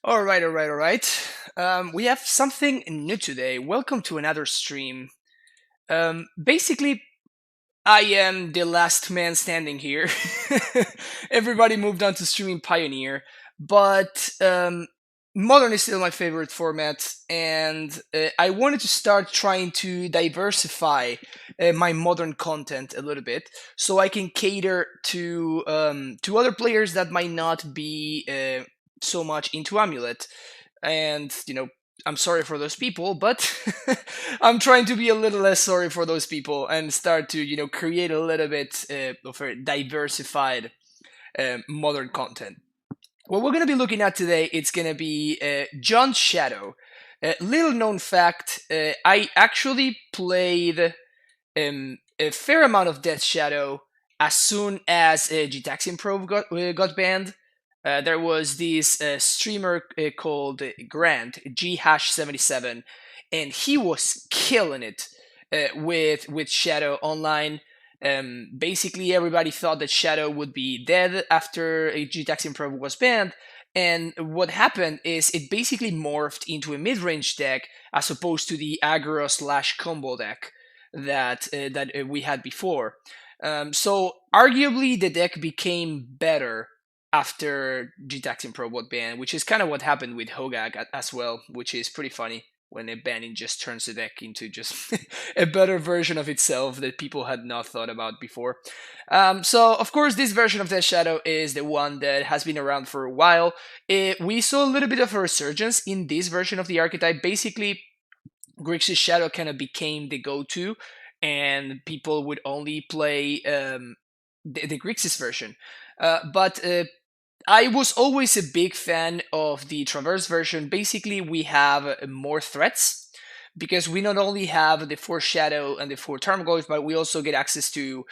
All right. We have something new today. Welcome to another stream. Basically, I am the last man standing here. Everybody moved on to streaming Pioneer, but Modern is still my favorite format, and I wanted to start trying to diversify my Modern content a little bit, so I can cater to other players that might not be so much into Amulet, and I'm sorry for those people, but I'm trying to be a little less sorry for those people and start to create a little bit of a diversified modern content. What we're going to be looking at today, it's going to be John's Shadow. Little known fact, I actually played a fair amount of Death Shadow as soon as G-Taxi Pro got banned. There was this streamer called Grant G-77, and he was killing it with Shadow online. Basically, everybody thought that Shadow would be dead after G-Taxi Pro was banned, and what happened is it basically morphed into a mid-range deck as opposed to the aggro slash combo deck that we had before. So arguably the deck became better after G-Taxing Pro got banned, which is kind of what happened with Hogak as well, which is pretty funny when a banning just turns the deck into just a better version of itself that people had not thought about before. So, of course, this version of Death Shadow is the one that has been around for a while. We saw a little bit of a resurgence in this version of the archetype. Basically, Grixis Shadow kind of became the go-to, and people would only play the Grixis version. But I was always a big fan of the Traverse version. Basically, we have more threats because we not only have the 4 Shadow and the 4 Tarmogoyf, but we also get access to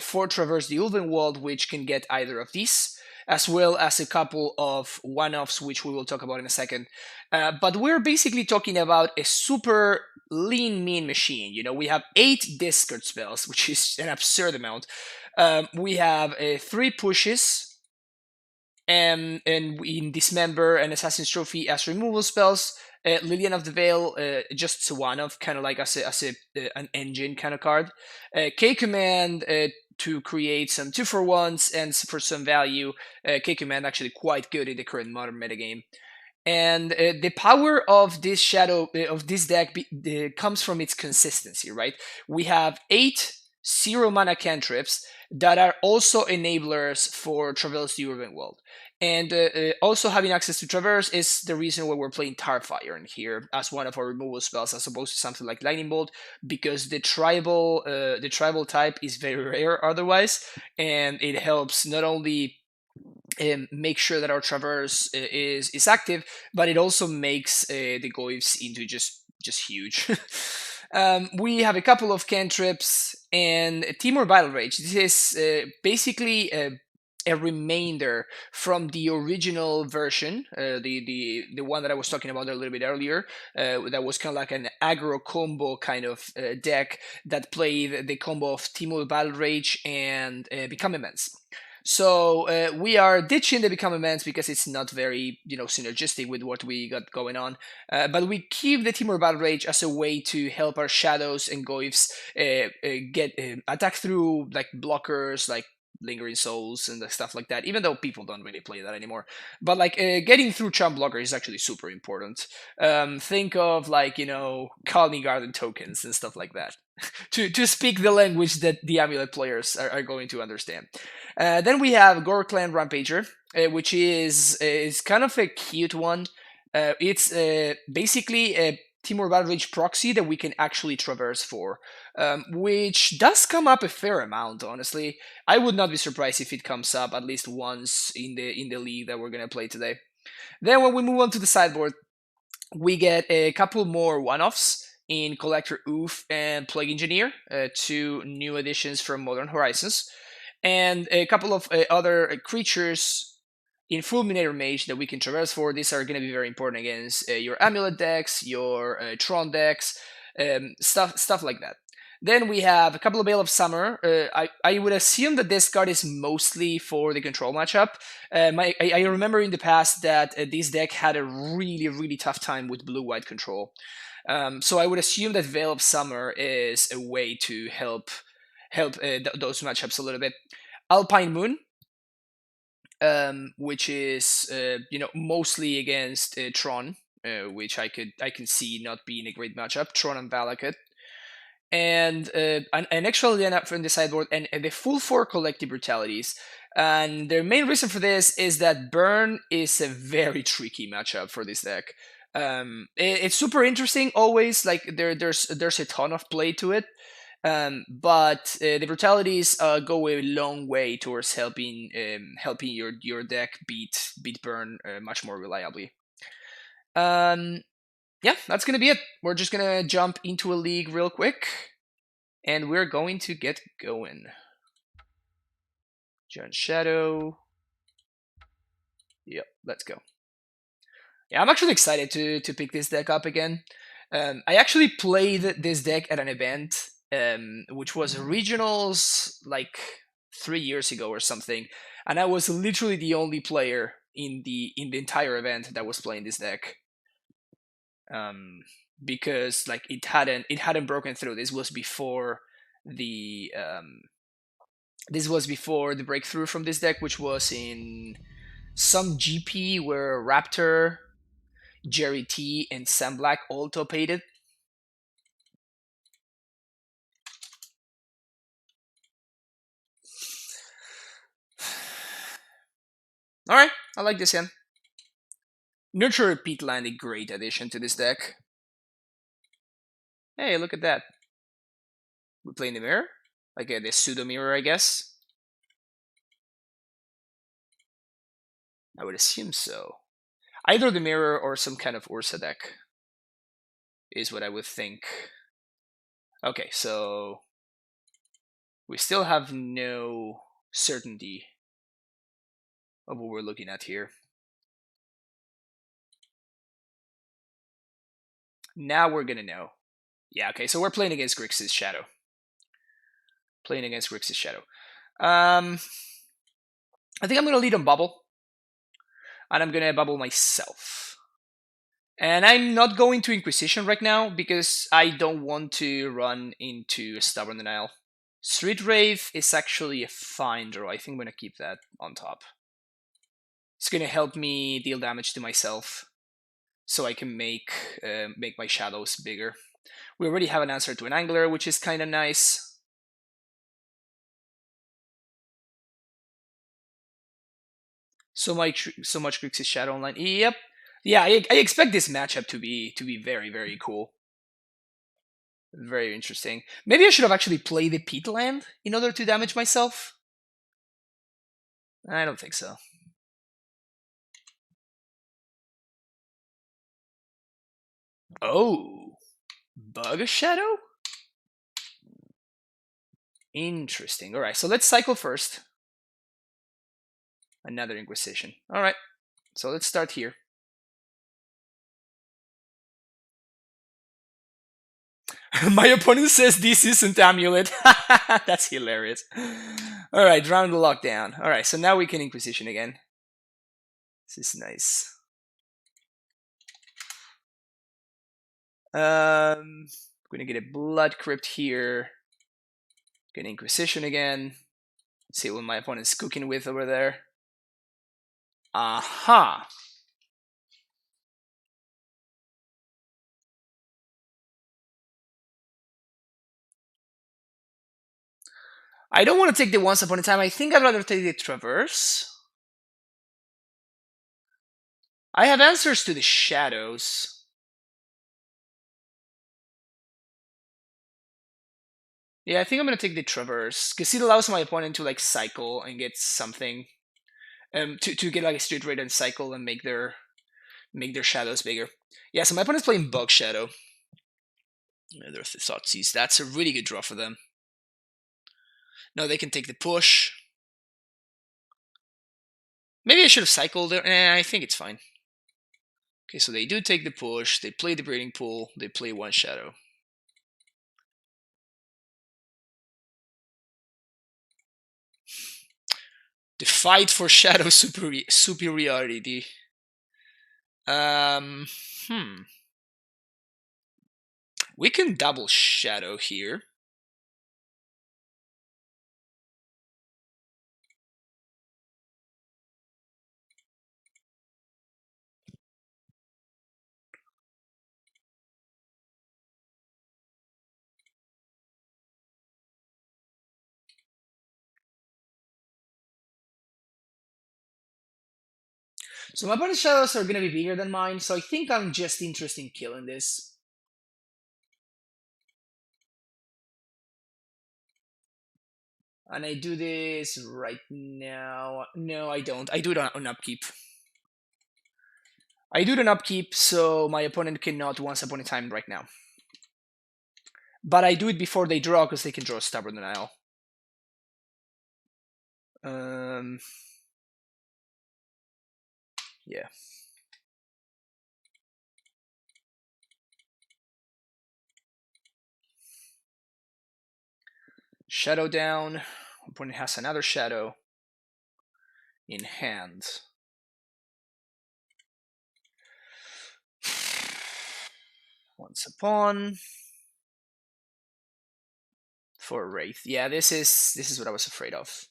4 Traverse the Ulvenwald, which can get either of these, as well as a couple of one-offs, which we will talk about in a second. But we're basically talking about a super lean, mean machine. We have 8 discard spells, which is an absurd amount. We have 3 pushes, and in Dismember and Assassin's Trophy as removal spells. Lillian of the Veil, just one of, kind of like as an engine kind of card. K Command to create some 2-for-1s, and for some value, K Command actually quite good in the current modern metagame. And the power of this shadow of this deck comes from its consistency, right? We have 8 0-mana cantrips that are also enablers for Traverse the Urban World. And also having access to Traverse is the reason why we're playing Tarfire in here as one of our removal spells, as opposed to something like Lightning Bolt, because the tribal type is very rare otherwise, and it helps not only make sure that our Traverse is active, but it also makes the Goyfs into just huge. We have a couple of cantrips and Timur Battle Rage. This is basically a remainder from the original version, the one that I was talking about a little bit earlier. That was kind of like an aggro combo kind of deck that played the combo of Timur Battle Rage and Become Immense. So we are ditching the Become Immense because it's not very, synergistic with what we got going on. But we keep the Timur Battle Rage as a way to help our Shadows and Goyfs get attack through like blockers, like Lingering Souls and stuff like that, even though people don't really play that anymore. But like getting through Charm Blocker is actually super important. Think of like, Colony Garden tokens and stuff like that. to speak the language that the Amulet players are going to understand. Then we have Gorklan Rampager, which is kind of a cute one. It's basically a Timur Battle Rage proxy that we can actually traverse for, which does come up a fair amount, honestly. I would not be surprised if it comes up at least once in the league that we're going to play today. Then when we move on to the sideboard, we get a couple more one-offs in Collector Oof and Plague Engineer, 2 new additions from Modern Horizons, and a couple of other creatures in Fulminator Mage that we can traverse for. These are going to be very important against your Amulet decks, your Tron decks, stuff like that. Then we have a couple of Veil of Summer. I would assume that this card is mostly for the control matchup. I remember in the past that this deck had a really tough time with blue-white control. So I would assume that Veil of Summer is a way to help those matchups a little bit. Alpine Moon, which is mostly against Tron, which I can see not being a great matchup. Tron and Valakut. And an extra lineup from the sideboard, and the full 4 collective brutalities. And the main reason for this is that Burn is a very tricky matchup for this deck. It's super interesting always. Like there's a ton of play to it, but the brutalities go a long way towards helping your deck beat Burn much more reliably. Yeah, that's gonna be it. We're just gonna jump into a league real quick, and we're going to get going. John Shadow. Yep, let's go. Yeah, I'm actually excited to pick this deck up again. I actually played this deck at an event, which was regionals like 3 years ago or something, and I was literally the only player in the entire event that was playing this deck. Because like it hadn't broken through. This was before the breakthrough from this deck, which was in some GP where Raptor, Jerry T, and Sam Black all top 8'd. Alright, I like this hand. Nurture Peatland, a great addition to this deck. Hey, look at that. We play in the mirror? Like the pseudo mirror, I guess. I would assume so. Either the mirror or some kind of Ursa deck is what I would think. Okay, so we still have no certainty of what we're looking at here. Now we're gonna know. Yeah, okay, so we're playing against Grixis Shadow. I think I'm gonna lead on Bubble. And I'm gonna Bubble myself. And I'm not going to Inquisition right now because I don't want to run into Stubborn Denial. Street Rave is actually a fine draw. I think I'm gonna keep that on top. It's gonna help me deal damage to myself, so I can make my shadows bigger. We already have an answer to an Angler, which is kind of nice. So much Grixis Shadow Online. Yep. Yeah, I expect this matchup to be very cool. Very interesting. Maybe I should have actually played the Peatland in order to damage myself. I don't think so. Oh, Bug Shadow? Interesting. Alright, so let's cycle first. Another Inquisition. Alright, so let's start here. My opponent says this isn't Amulet. That's hilarious. Alright, round the lockdown. Alright, so now we can Inquisition again. This is nice. Gonna get a Blood Crypt here. Gonna Inquisition again. See what my opponent's cooking with over there. Aha! I don't want to take the Once Upon a Time. I think I'd rather take the Traverse. I have answers to the Shadows. Yeah, I think I'm gonna take the Traverse because it allows my opponent to like cycle and get something, to get like a Street Raid and cycle and make their shadows bigger. Yeah, so my opponent's playing Bug Shadow. There's the Thoughtseize. That's a really good draw for them. No, they can take the push. Maybe I should have cycled there. I think it's fine. Okay, so they do take the push. They play the Breeding Pool. They play one Shadow. The fight for shadow superiority. We can double shadow here. So my opponent's shadows are gonna be bigger than mine, so I think I'm just interested in killing this. And I do this right now. No, I don't. I do it on upkeep. I do it on upkeep, so my opponent cannot once upon a time right now. But I do it before they draw, because they can draw Stubborn Denial. Yeah. Shadow down. Opponent has another shadow in hand. Once upon for Wraith. Yeah, this is what I was afraid of.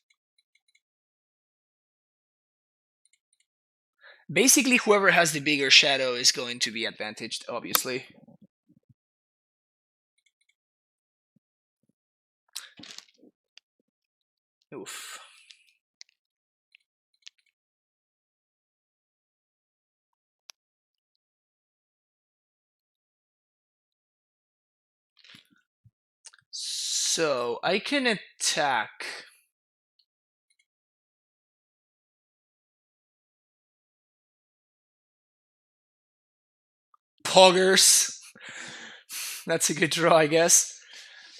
Basically, whoever has the bigger shadow is going to be advantaged, obviously. Oof. So I can attack. Poggers. That's a good draw, I guess.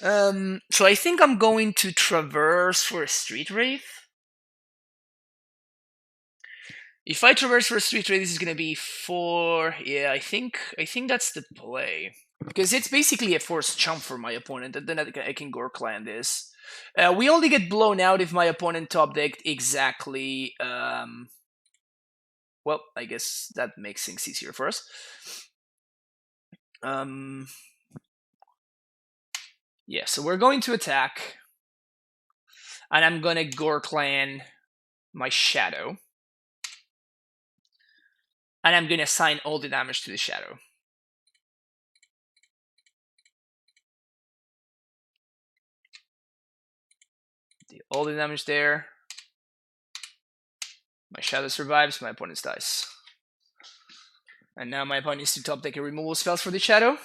So I think I'm going to traverse for a Street Wraith. If I traverse for a Street Wraith, this is gonna be 4. Yeah, I think that's the play. Because it's basically a forced chump for my opponent, and then I can Gore Clan this. We only get blown out if my opponent top decked exactly. Well, I guess that makes things easier for us. Yeah, so we're going to attack, and I'm gonna Gore Clan my Shadow, and I'm gonna assign all the damage to the Shadow. All the damage there. My Shadow survives, my opponent dies. And now my opponent needs to top deck a removal spell for the Shadow.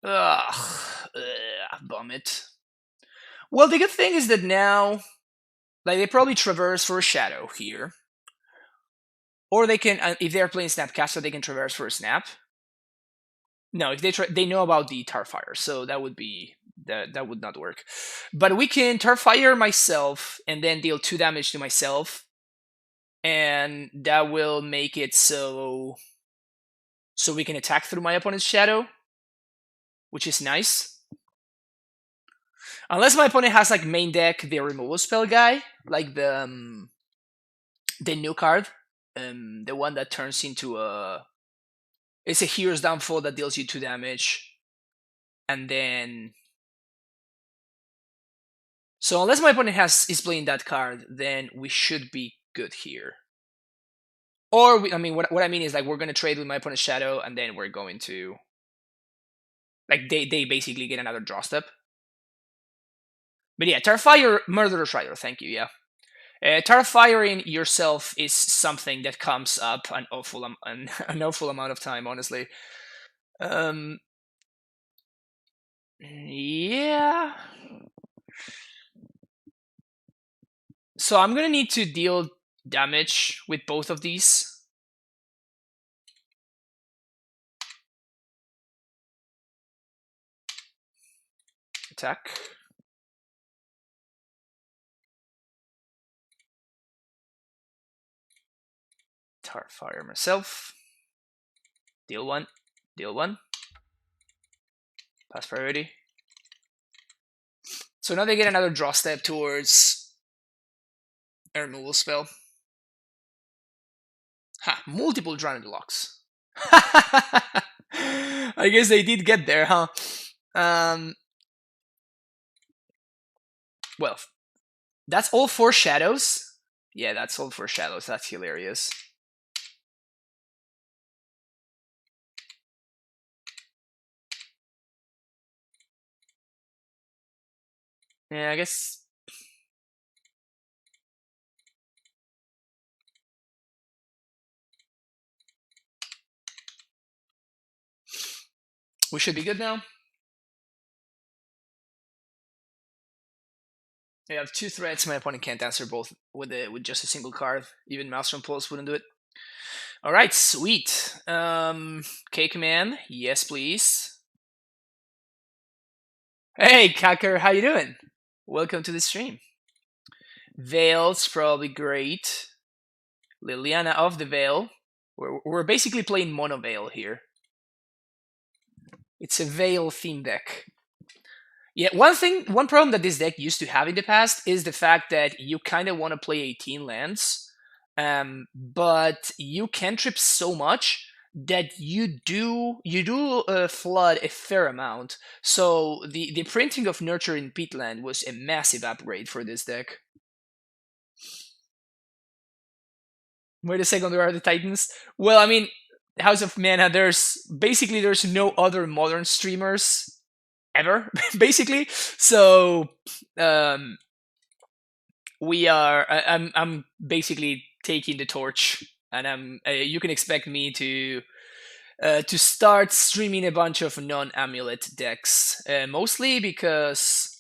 Ugh, bum it. Well, the good thing is that now, like, they probably traverse for a Shadow here. Or they can, if they're playing Snapcaster, they can traverse for a Snap. No, if they know about the Tarfire, so that would be that would not work. But we can Tarfire myself and then deal 2 damage to myself, and that will make it so we can attack through my opponent's Shadow, which is nice. Unless my opponent has like main deck the removal spell guy, like the new card, the one that turns into a. It's a Hero's Downfall that deals you 2 damage, and then. So unless my opponent is playing that card, then we should be good here. Or I mean, what I mean is like we're gonna trade with my opponent's Shadow, and then we're going to. Like they basically get another draw step. But yeah, Tarfire, Murderous Rider. Thank you. Yeah. Tarfiring yourself is something that comes up an awful amount of time, honestly. Yeah. So I'm gonna need to deal damage with both of these. Attack. Tarfire myself. Deal 1. Deal 1. Pass priority. So now they get another draw step towards a removal spell. Ha, multiple Drowned Locks. I guess they did get there, huh? Well, that's all 4 shadows. Yeah, that's all 4 shadows. That's hilarious. Yeah, I guess. We should be good now. I have 2 threats. My opponent can't answer both with just a single card. Even Maelstrom Pulse wouldn't do it. All right, sweet. Cake Man, yes please. Hey, Kaker, how you doing? Welcome to the stream. Veil's probably great. Liliana of the Veil. We're basically playing mono Veil here. It's a Veil theme deck. Yeah, one problem that this deck used to have in the past is the fact that you kind of want to play 18 lands, but you cantrip so much that you do flood a fair amount. So the printing of Nurture in Peatland was a massive upgrade for this deck. Wait a second, there are the Titans. Well, I mean, House of Mana. There's no other modern streamers ever, basically. So we are. I'm basically taking the torch, and you can expect me to start streaming a bunch of non-amulet decks, mostly because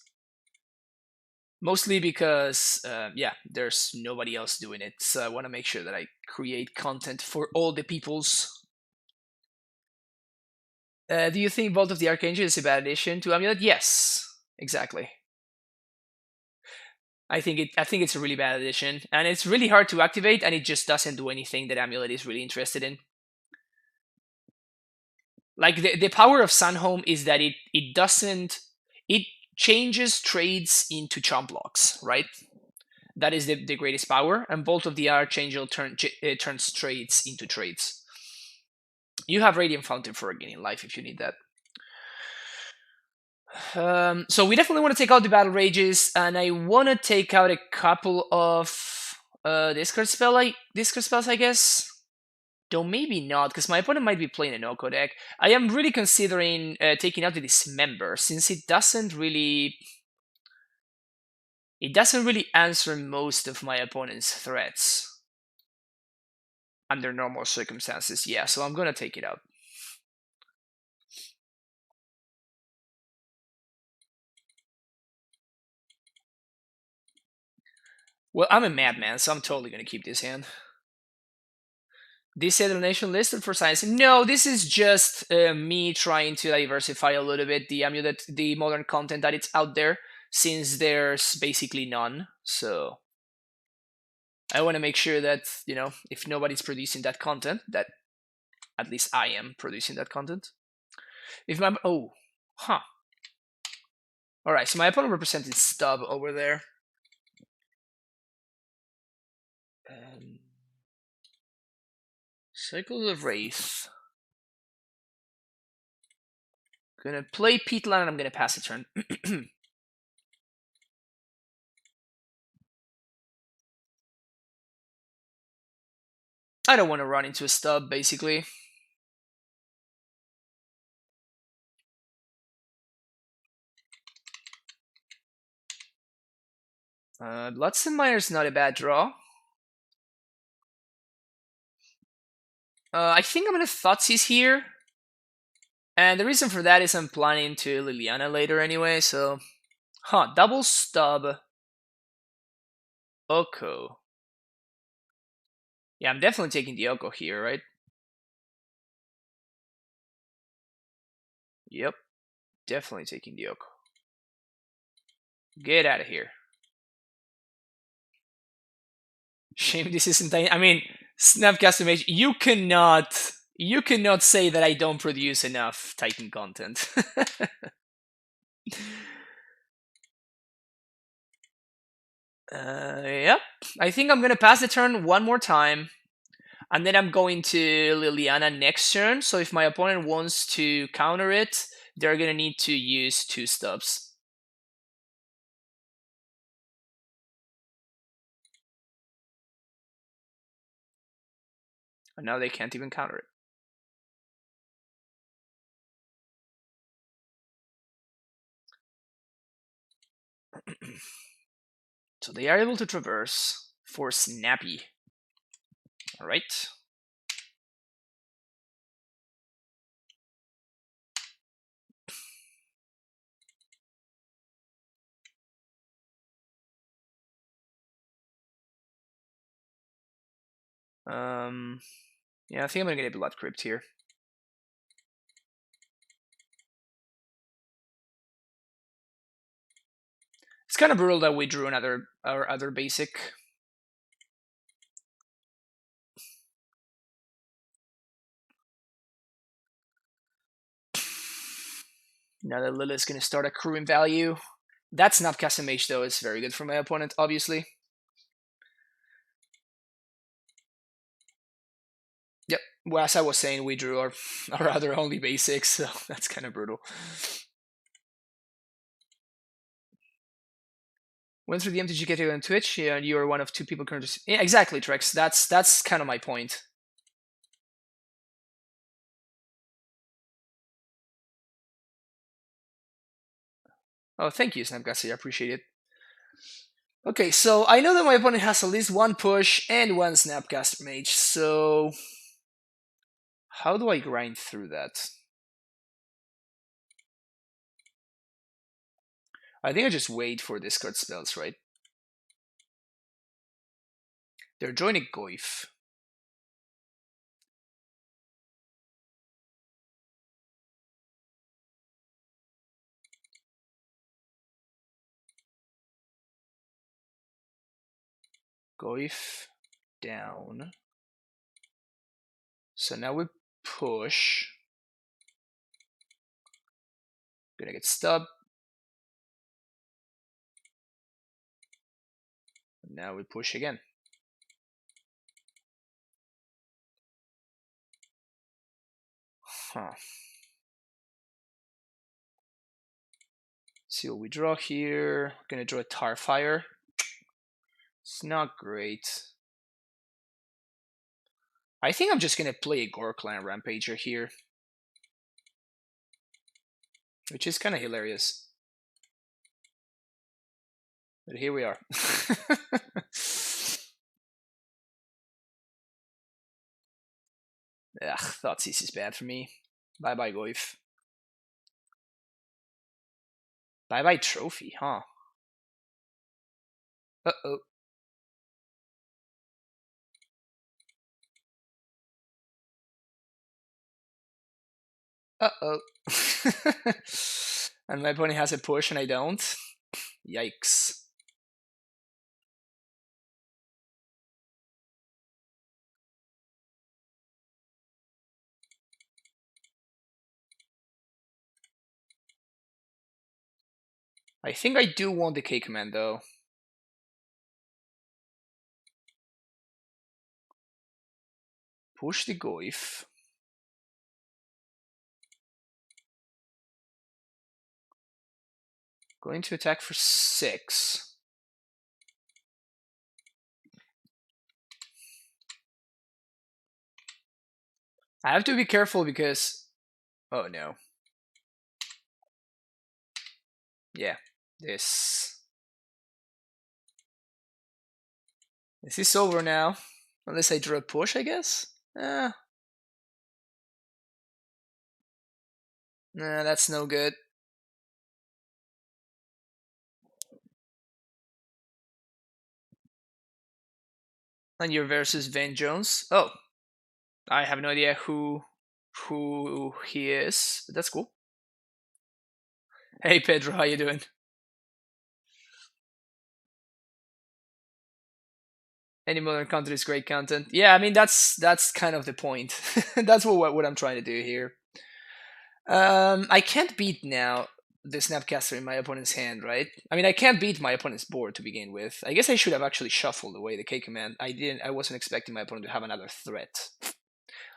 yeah, there's nobody else doing it. So I want to make sure that I create content for all the peoples. Do you think Vault of the Archangel is a bad addition to Amulet? Yes, exactly. I think it's a really bad addition, and it's really hard to activate, and it just doesn't do anything that Amulet is really interested in. Like the power of Sunhome is that it changes trades into chomp blocks, right? That is the greatest power, and Bolt of the Archangel turns trades into trades. You have Radiant Fountain for gaining life if you need that. So we definitely want to take out the Battle Rages, and I want to take out a couple of discard spells, I guess. Though maybe not, because my opponent might be playing an Oko deck. I am really considering taking out the Dismember, since it doesn't really answer most of my opponent's threats under normal circumstances. Yeah, so I'm gonna take it out. Well, I'm a madman, so I'm totally gonna keep this hand. This donation listed for science. No, this is just me trying to diversify a little bit the modern content that it's out there, since there's basically none. So I want to make sure that, if nobody's producing that content, that at least I am producing that content. If my all right, so my opponent represented Stub over there. Cycle of Wraith. Gonna play Peatland, and I'm gonna pass a turn. I don't want to run into a Stub, basically. Bloodstone Miner's not a bad draw. I think I'm gonna Thoughtseize here. And the reason for that is I'm planning to Liliana later anyway, so... double Stub. Oko. Yeah, I'm definitely taking the Oko here, right? Yep. Definitely taking the Oko. Get out of here. Shame this isn't... I mean, Snapcaster Mage, you cannot say that I don't produce enough Titan content. Yep. I think I'm gonna pass the turn one more time, and then I'm going to Liliana next turn. So if my opponent wants to counter it, they're gonna need to use 2 stubs. And now they can't even counter it. So they are able to traverse for Snappy. All right. Yeah, I think I'm gonna get a Blood Crypt here. It's kind of brutal that we drew our other basic. Now that Lilith's gonna start accruing value. That Snapcaster Mage though is very good for my opponent, obviously. Yep. Well, as I was saying, we drew our other only basics, so that's kind of brutal. Went through the MTG category on Twitch, yeah, you are one of 2 people currently. Yeah, exactly, Trex. That's kind of my point. Oh, thank you, Snapcaster. I appreciate it. Okay, so I know that my opponent has at least 1 push and 1 Snapcaster Mage, so how do I grind through that? I think I just wait for discard spells, right? They're joining Goif. Goif down. So now we push. Gonna get stubbed. Now we push again. Huh. See what we draw here. Gonna draw a Tarfire. It's not great. I think I'm just gonna play a Gorklan Rampager here, which is kind of hilarious. But here we are. Ugh, Thoughtseize is bad for me. Bye bye Goif. Bye bye Trophy, huh? Uh-oh. Uh-oh. And my opponent has a push and I don't. Yikes. I think I do want the K command though. Push the Goif. Going to attack for 6. I have to be careful because... Oh no. Yeah, this is over now. Unless I draw a push, I guess? Nah, that's no good. And you're versus Van Jones. Oh, I have no idea who he is, but that's cool. Hey Pedro, how you doing? Any modern content is great content. Yeah, I mean that's kind of the point. That's what I'm trying to do here. I can't beat now. the Snapcaster in my opponent's hand, right? I mean, I can't beat my opponent's board to begin with. I guess I should have actually shuffled away the K command. I didn't. I wasn't expecting my opponent to have another threat.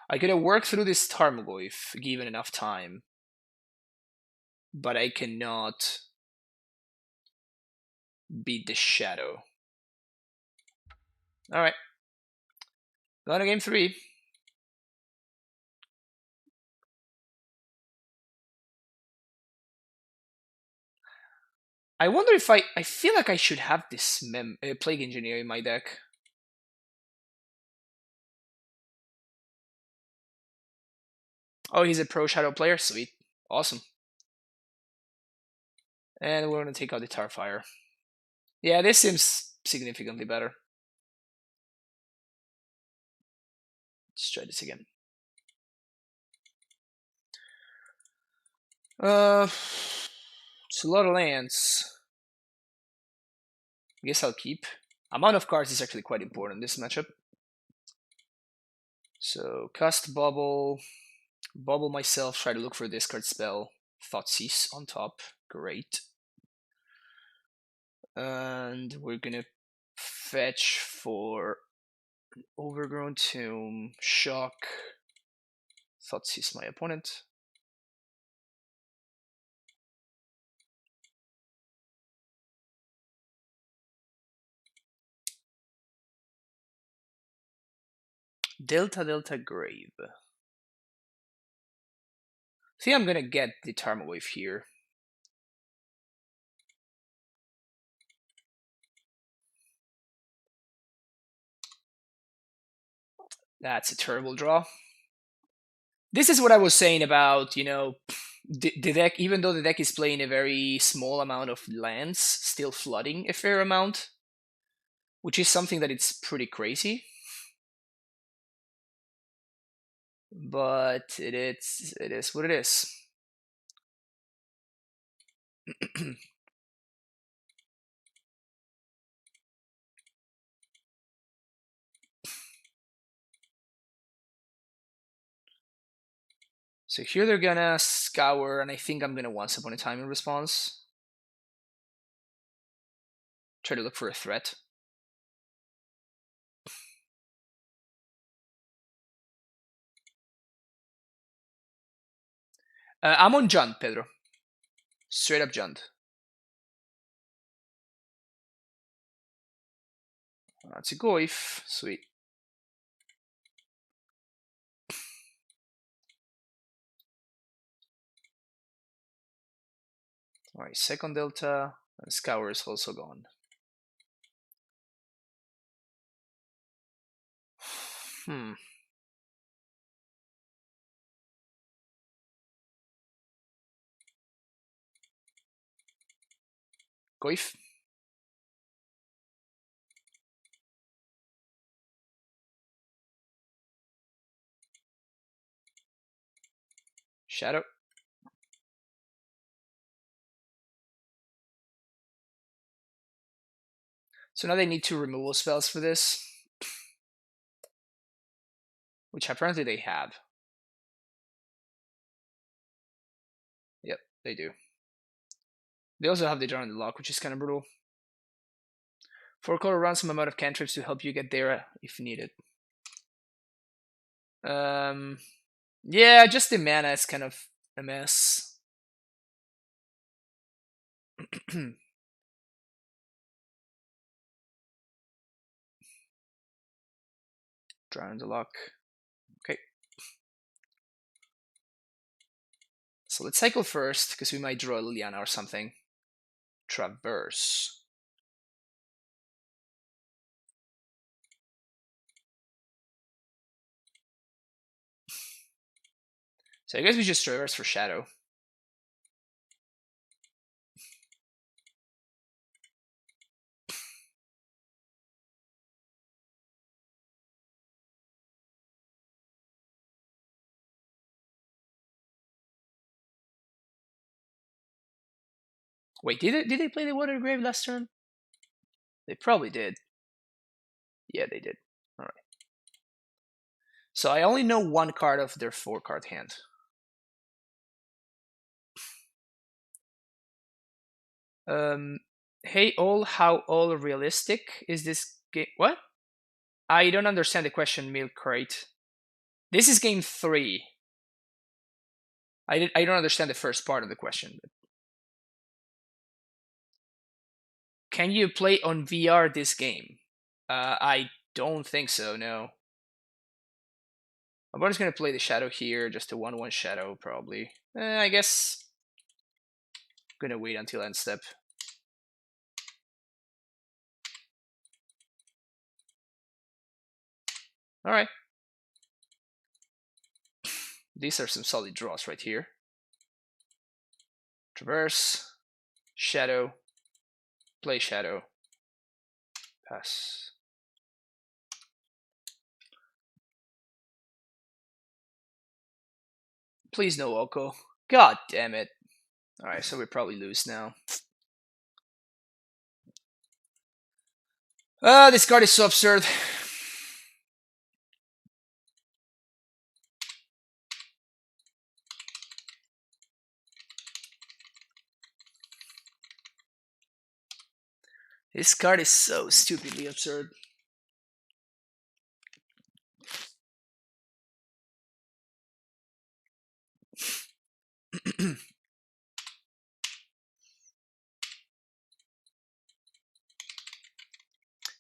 I could have worked through this Tarmogoyf given enough time, but I cannot beat the Shadow. All right, going to game 3. I wonder if I feel like I should have this Plague Engineer in my deck. Oh, he's a pro Shadow player? Sweet. Awesome. And we're going to take out the Tarfire. Yeah, this seems significantly better. Let's try this again. It's a lot of lands. I guess I'll keep. Amount of cards is actually quite important in this matchup. So, cast Bubble. Bubble myself, try to look for a discard spell. Thoughtseize on top. Great. And we're gonna fetch for Overgrown Tomb, Shock. Thoughtseize my opponent. Delta Delta Grave. See, I'm gonna get the Tarmogoyf here. That's a terrible draw. This is what I was saying about, the deck, even though the deck is playing a very small amount of lands, still flooding a fair amount, which is something that it's pretty crazy. But it is what it is. So here they're gonna scour, and I think I'm gonna Once Upon a Time in response. Try to look for a threat. I'm on Junt, Pedro. Straight up Junt. That's a Goyf. Sweet. Alright, second Delta, and Scour is also gone. Goyf. Shadow. So now they need 2 removal spells for this, which apparently they have. Yep, they do. They also have the Jar in the Lock, which is kind of brutal. 4-color run some amount of cantrips to help you get there if needed. Yeah, just the mana is kind of a mess. Jar in the Lock. Okay. So let's cycle first, because we might draw Liliana or something. Traverse. So I guess we just traverse for Shadow. Wait, did they play the Water Grave last turn? They probably did. Yeah, they did. Alright. So I only know 1 card of their 4-card hand. Um, hey, how all realistic is this game? What? I don't understand the question, Milk Crate. This is game 3. I don't understand the first part of the question. Can you play on VR this game? I don't think so, no. I'm just gonna play the shadow here, just a 1-1 shadow, probably. I guess I'm gonna wait until end step. Alright. These are some solid draws right here. Traverse, shadow, play shadow, pass. Please no Oko. God damn it. Alright, so we probably lose now. This card is so absurd. This card is so stupidly absurd.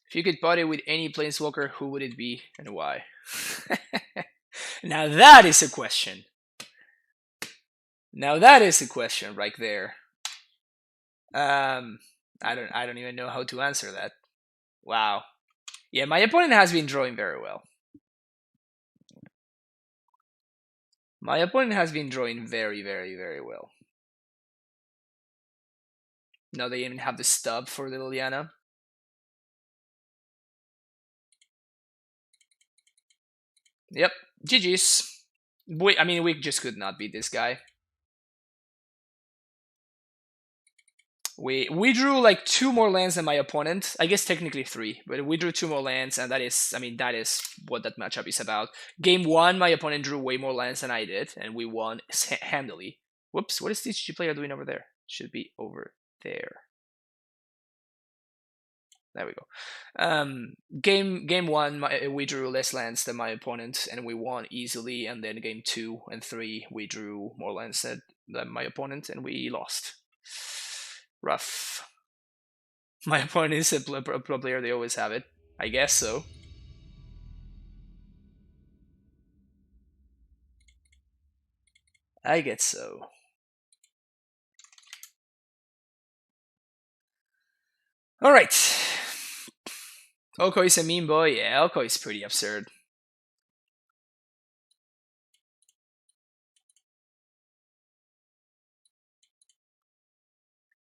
If you could party with any planeswalker, who would it be and why? Now that is a question. Now that is a question right there. I don't even know how to answer that. Wow. Yeah, my opponent has been drawing very well. My opponent has been drawing very, very, very well. Now they even have the stub for the Liliana. Yep, GG's. I mean, we just could not beat this guy. We drew like 2 more lands than my opponent. I guess technically 3, but we drew 2 more lands, and that is, I mean, that is what that matchup is about. Game 1, my opponent drew way more lands than I did, and we won handily. Whoops, what is TCG player doing over there? Should be over there. There we go. Game 1, we drew less lands than my opponent, and we won easily. And then game 2 and 3, we drew more lands than my opponent, and we lost. Rough. My opponent is a pro player, they always have it. I guess so. I guess so. Alright. Oko is a mean boy? Yeah, Oko is pretty absurd.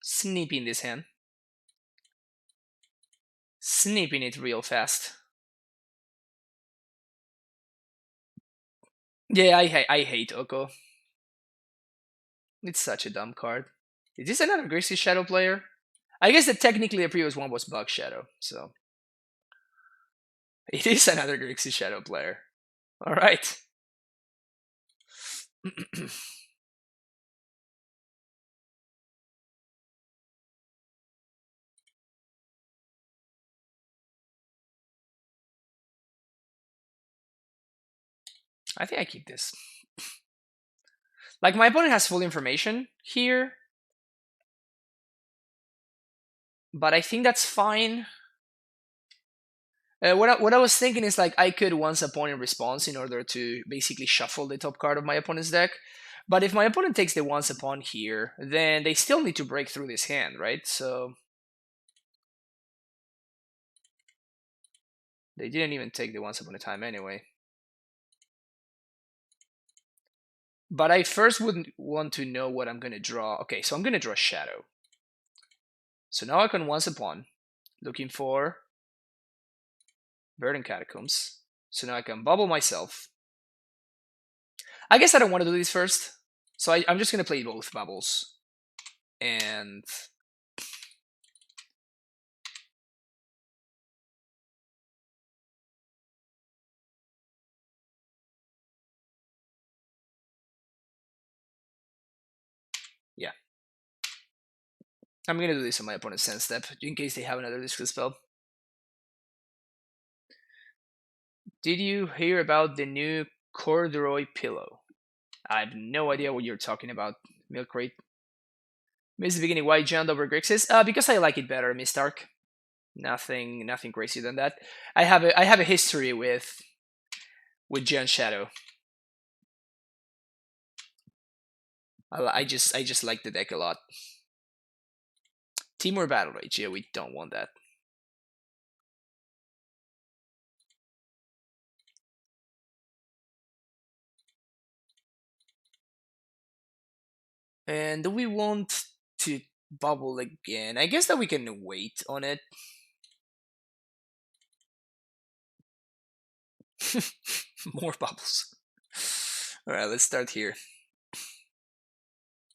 Sneeping this hand. Sneeping it real fast. Yeah, I hate Oko. It's such a dumb card. Is this another Grixis Shadow player? I guess that technically the previous one was Bug Shadow, so it is another Grixis Shadow player. All right. I think I keep this. Like, my opponent has full information here, but I think that's fine. What I was thinking is, like, I could once opponent response in order to basically shuffle the top card of my opponent's deck. But if my opponent takes the once upon here, then they still need to break through this hand, right? So they didn't even take the once upon a time anyway. But I first would want to know what I'm going to draw. Okay, so I'm going to draw Shadow. So now I can once upon, looking for Verdant Catacombs. So now I can bubble myself. I guess I don't want to do this first. So I'm just going to play both bubbles. And yeah. I'm gonna do this on my opponent's end step, in case they have another discard spell. Did you hear about the new corduroy pillow? I have no idea what you're talking about, Milk Crate. Miss the beginning. Why jumped over Grixis? Because I like it better, Miss Stark. Nothing crazier than that. I have a history with Giant Shadow. I just like the deck a lot. Team or Battle Rage? Yeah, we don't want that. And do we want to bubble again? I guess that we can wait on it. More bubbles. Alright, let's start here.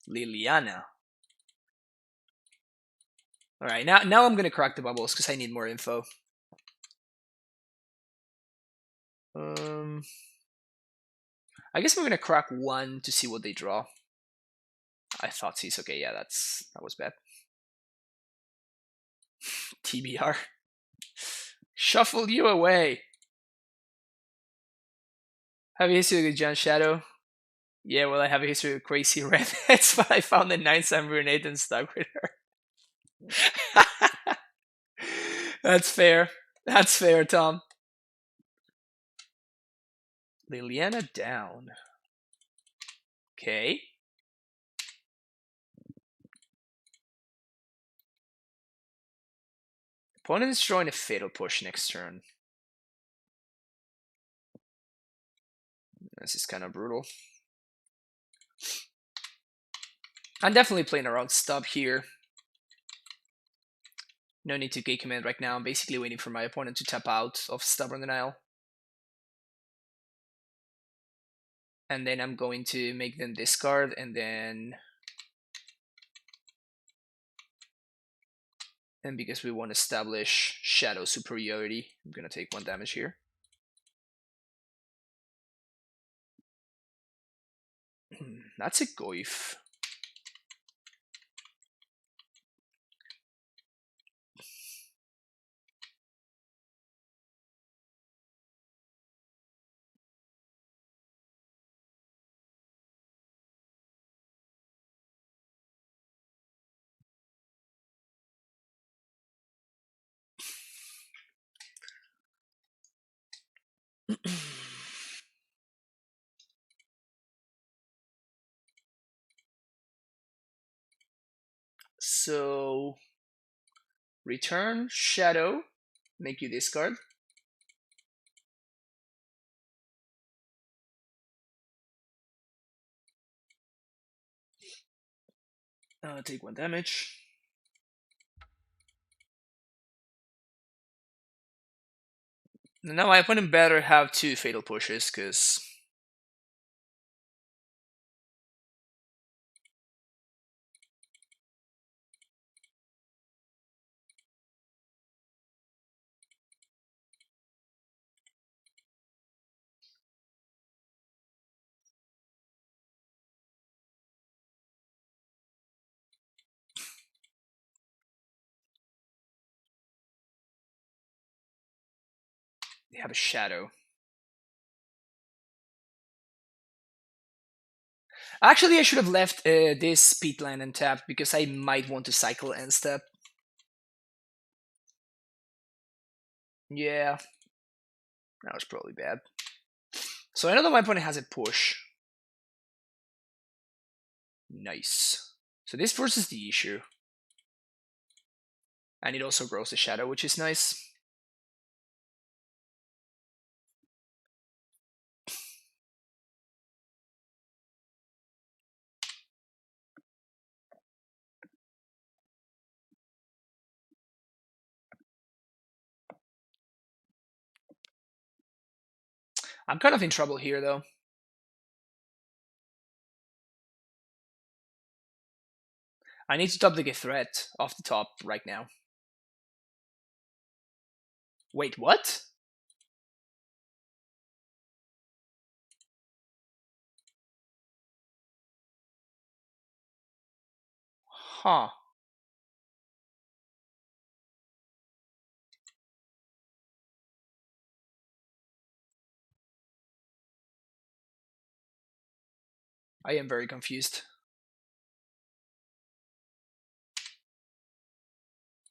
Liliana. Alright, now I'm gonna crack the bubbles because I need more info. I guess we're gonna crack one to see what they draw. I thought he's okay, yeah, that was bad. TBR. Shuffle you away. Have a history with Giant Shadow? Yeah, well, I have a history with Crazy Redheads, but I found the 9-7 Brunette and stuck with her. That's fair. That's fair, Tom. Liliana down. Okay. Opponent is drawing a Fatal Push next turn. This is kind of brutal. I'm definitely playing around stub here. No need to gate command right now. I'm basically waiting for my opponent to tap out of Stubborn Denial. And then I'm going to make them discard, and then... And because we want to establish Shadow superiority, I'm going to take 1 damage here. That's a Goif. So, return Shadow, make you discard. Take 1 damage. Now my opponent better have 2 Fatal Pushes, because... They have a Shadow. Actually, I should have left this speed land untapped, because I might want to cycle end step. Yeah. That was probably bad. So I know that my opponent has a push. Nice. So this forces the issue. And it also grows the Shadow, which is nice. I'm kind of in trouble here, though. I need to top the threat off the top right now. Wait, what? Huh. I am very confused.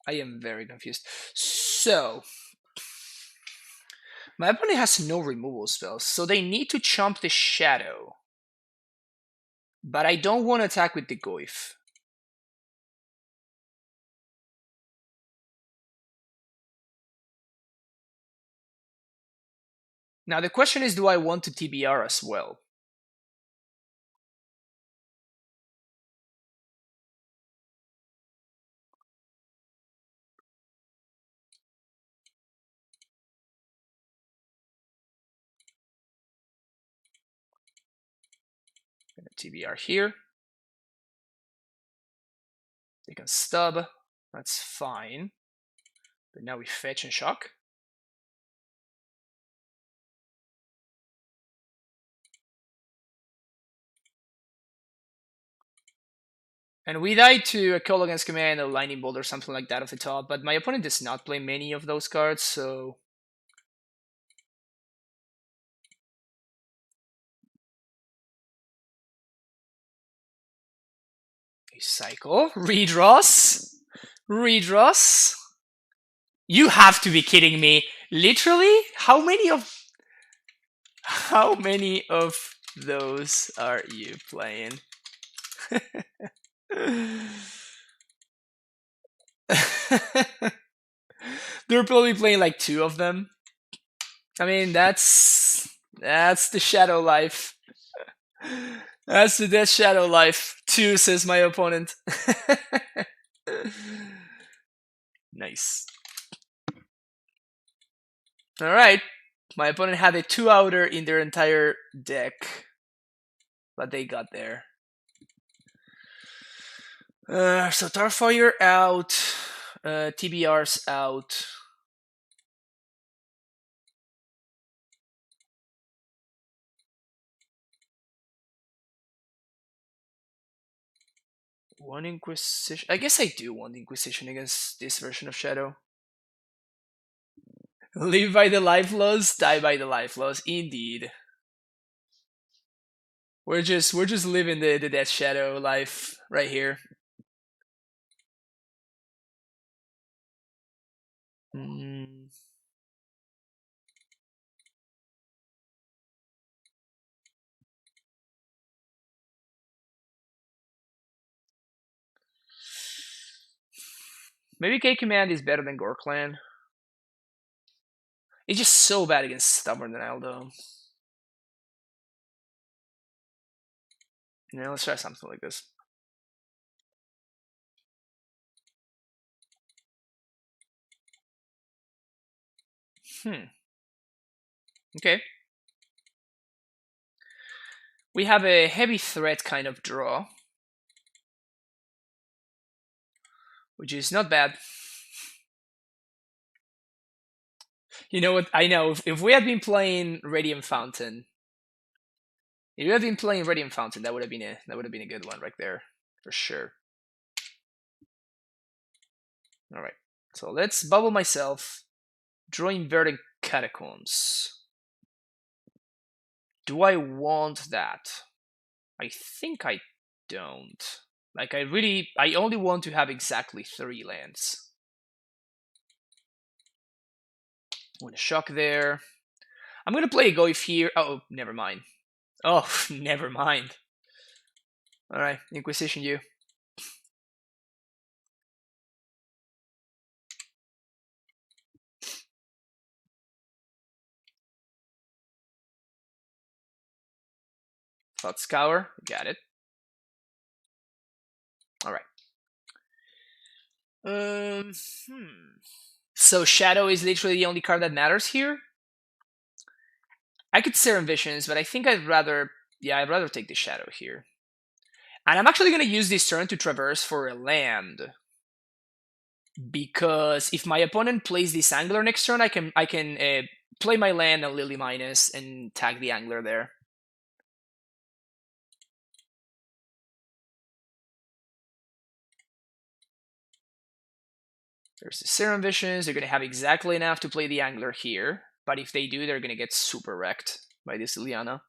I am very confused. So, my opponent has no removal spells, so they need to chomp the Shadow. But I don't want to attack with the Goyf. Now the question is, do I want to TBR as well? I'm gonna TBR here. They can stub. That's fine. But now we fetch and shock. And we die to a Call Against Command, a Lightning Bolt, or something like that off the top. But my opponent does not play many of those cards, so... A cycle. Redraws. Redraws. You have to be kidding me. Literally? How many of those are you playing? They're probably playing like 2 of them. I mean, that's the Shadow life. That's the Death Shadow life. 2, says my opponent. Nice. Alright. My opponent had a 2-outer in their entire deck. But they got there. So Tarfire out. TBR's out. One Inquisition. I guess I do want Inquisition against this version of Shadow. Live by the life laws, die by the life laws. Indeed. We're just living the Death Shadow life right here. Maybe K Command is better than Gore Clan. It's just so bad against Stubborn Denial, though. Yeah, let's try something like this. Okay. We have a heavy threat kind of draw, which is not bad. You know what? I know if we had been playing Radiant Fountain, that would have been a good one right there for sure. All right, so let's bubble myself. Draw Inverted Catacombs. Do I want that? I think I don't. Like, I only want to have exactly 3 lands. I'm gonna shock there. I'm gonna play a Goyf here. Oh, never mind. Oh, never mind. Alright, Inquisition you. Thought Scour, got it. Alright. So Shadow is literally the only card that matters here? I could Serum Visions, but I think I'd rather take the Shadow here. And I'm actually going to use this turn to traverse for a land. Because if my opponent plays this Angler next turn, I can play my land and Lily Minus and tag the Angler there. There's the Serum Visions. They're going to have exactly enough to play the Angler here. But if they do, they're going to get super wrecked by this Liliana.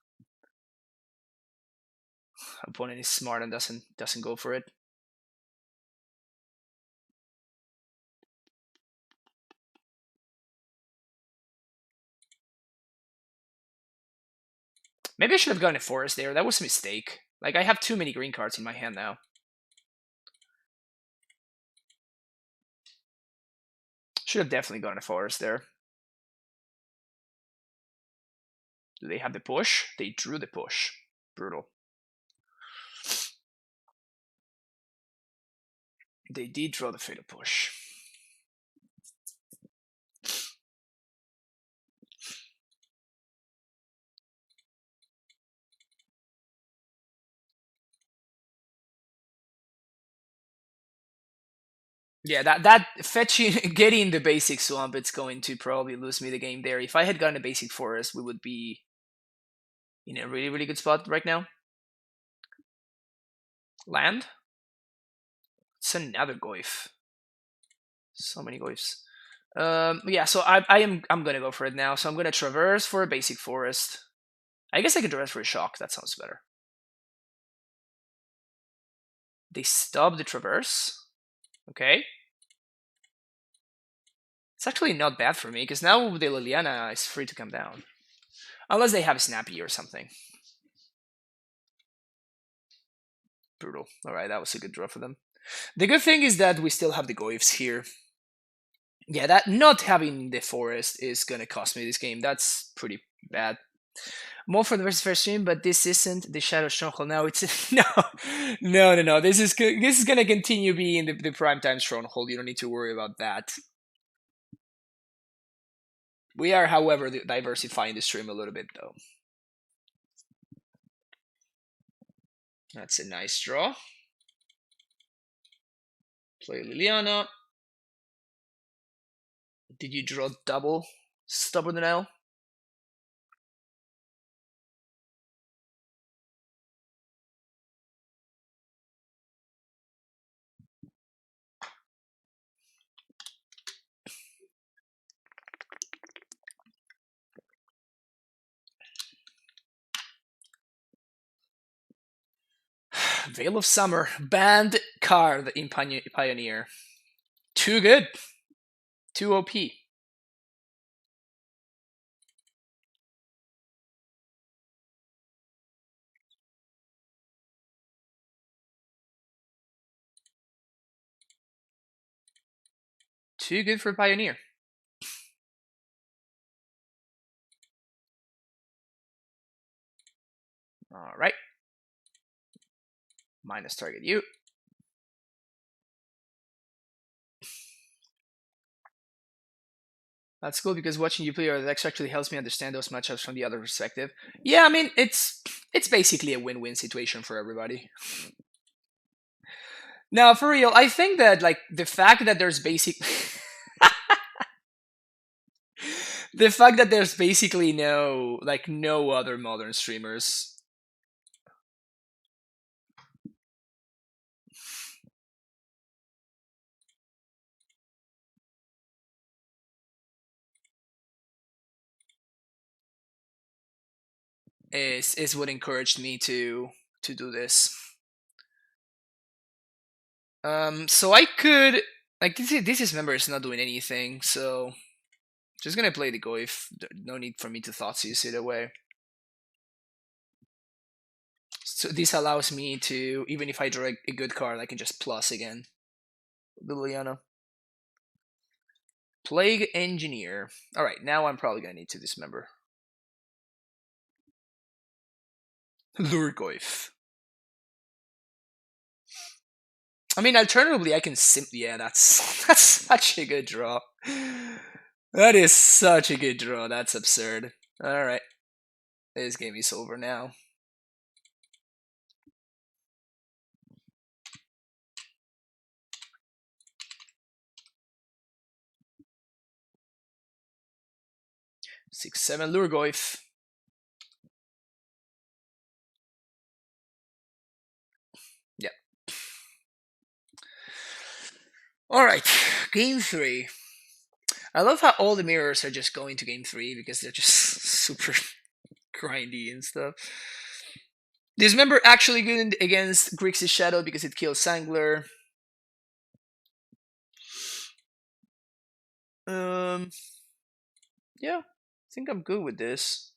Opponent is smart and doesn't go for it. Maybe I should have gone a forest there. That was a mistake. Like, I have too many green cards in my hand now. Should have definitely gone a forest there. Do they have the push? They drew the push. Brutal. They did draw the fatal push. Yeah, that fetching, getting the basic swamp, it's going to probably lose me the game there. If I had gotten a basic forest, we would be in a really, really good spot right now. Land? It's another Goif. So many Goifs. Yeah, so I'm gonna go for it now. So I'm gonna traverse for a basic forest. I guess I could traverse for a shock. That sounds better. They stop the traverse. Okay. It's actually not bad for me, because now the Liliana is free to come down. Unless they have Snappy or something. Brutal. Alright, that was a good draw for them. The good thing is that we still have the Goifs here. Yeah, that not having the forest is gonna cost me this game. That's pretty bad. More for the first stream, but this isn't the Shadow Stronghold. No, it's no. This is gonna continue being the primetime Stronghold. You don't need to worry about that. We are, however, diversifying the stream a little bit, though. That's a nice draw. Play Liliana. Did you draw double Stubborn Denial? Veil of Summer. Banned card in Pioneer. Too good. Too OP. Too good for Pioneer. Alright. Minus target you. That's cool, because watching you play your decks actually helps me understand those matchups from the other perspective. Yeah, I mean, it's basically a win-win situation for everybody. Now, for real, I think that, like, the fact that there's the fact that there's basically no other modern streamers is what encouraged me to do this. So I could, like, this member is not doing anything, so just gonna play the Goif. No need for me to Thoughtseize it away. So this allows me to, even if I draw a good card, I can just plus again. Liliana. Plague Engineer. Alright, now I'm probably gonna need to dismember. Lure Goif. I mean, alternatively, I can simply... Yeah, that's such a good draw. That is such a good draw. That's absurd. Alright. This game is over now. Six, 7 Lurgoyf. Yeah. Alright, game 3. I love how all the mirrors are just going to game 3 because they're just super grindy and stuff. Dismember actually good against Grixis Shadow because it kills Sangler. Yeah, I think I'm good with this.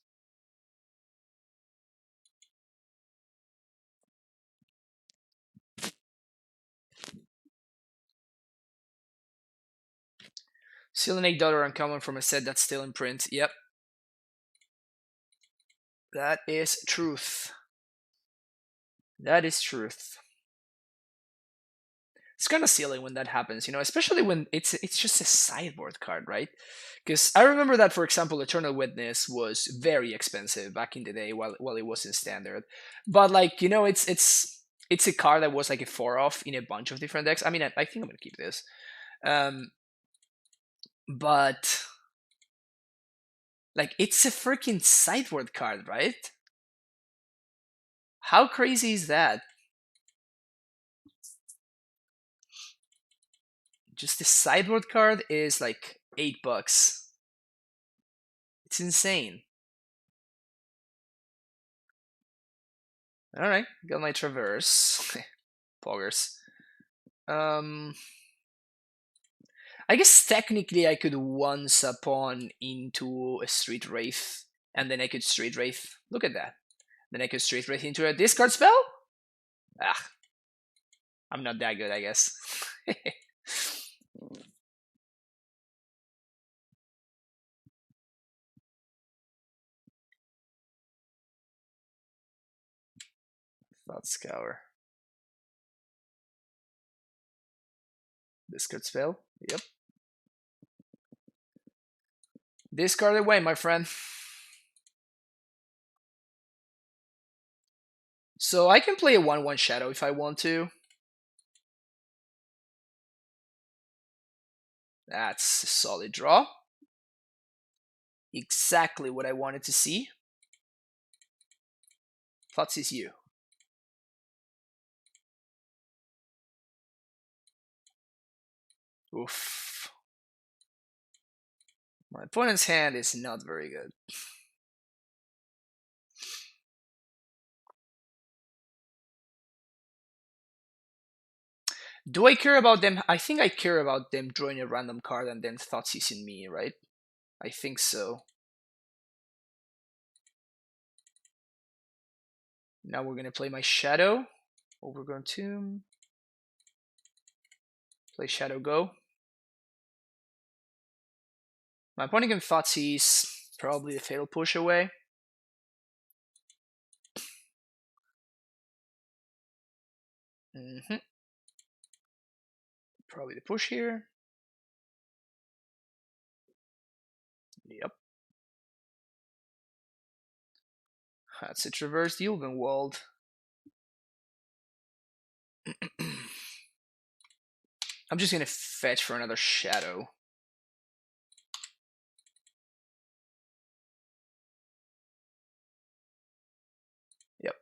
Selenite Daughter uncommon from a set that's still in print. Yep. That is truth. That is truth. It's kind of silly when that happens, you know, especially when it's just a sideboard card, right? Because I remember that, for example, Eternal Witness was very expensive back in the day while it was in standard, but like, you know, it's a card that was like a 4-off in a bunch of different decks. I mean, I think I'm gonna keep this, but like, it's a freaking sideboard card, right? How crazy is that? Just the sideboard card is like $8. It's insane. All right, got my Traverse. Poggers. I guess technically I could once upon into a Street Wraith, and then I could Street Wraith. Look at that. Then I could Street Wraith into a discard spell? Ah, I'm not that good, I guess. Thought Scour. Discard spell? Yep. Discard away, my friend. So I can play a 1/1 Shadow if I want to. That's a solid draw. Exactly what I wanted to see. Thoughts is you. Oof. My opponent's hand is not very good. Do I care about them? I think I care about them drawing a random card and then Thoughtseize in me, right? I think so. Now we're gonna play my Shadow. Overgrown Tomb. Play Shadow Go. My opponent can Thoughtseize, probably the Fatal Push away. Probably the push here. Yep. That's a Traverse the Ulvenwald. I'm just gonna fetch for another Shadow. Yep.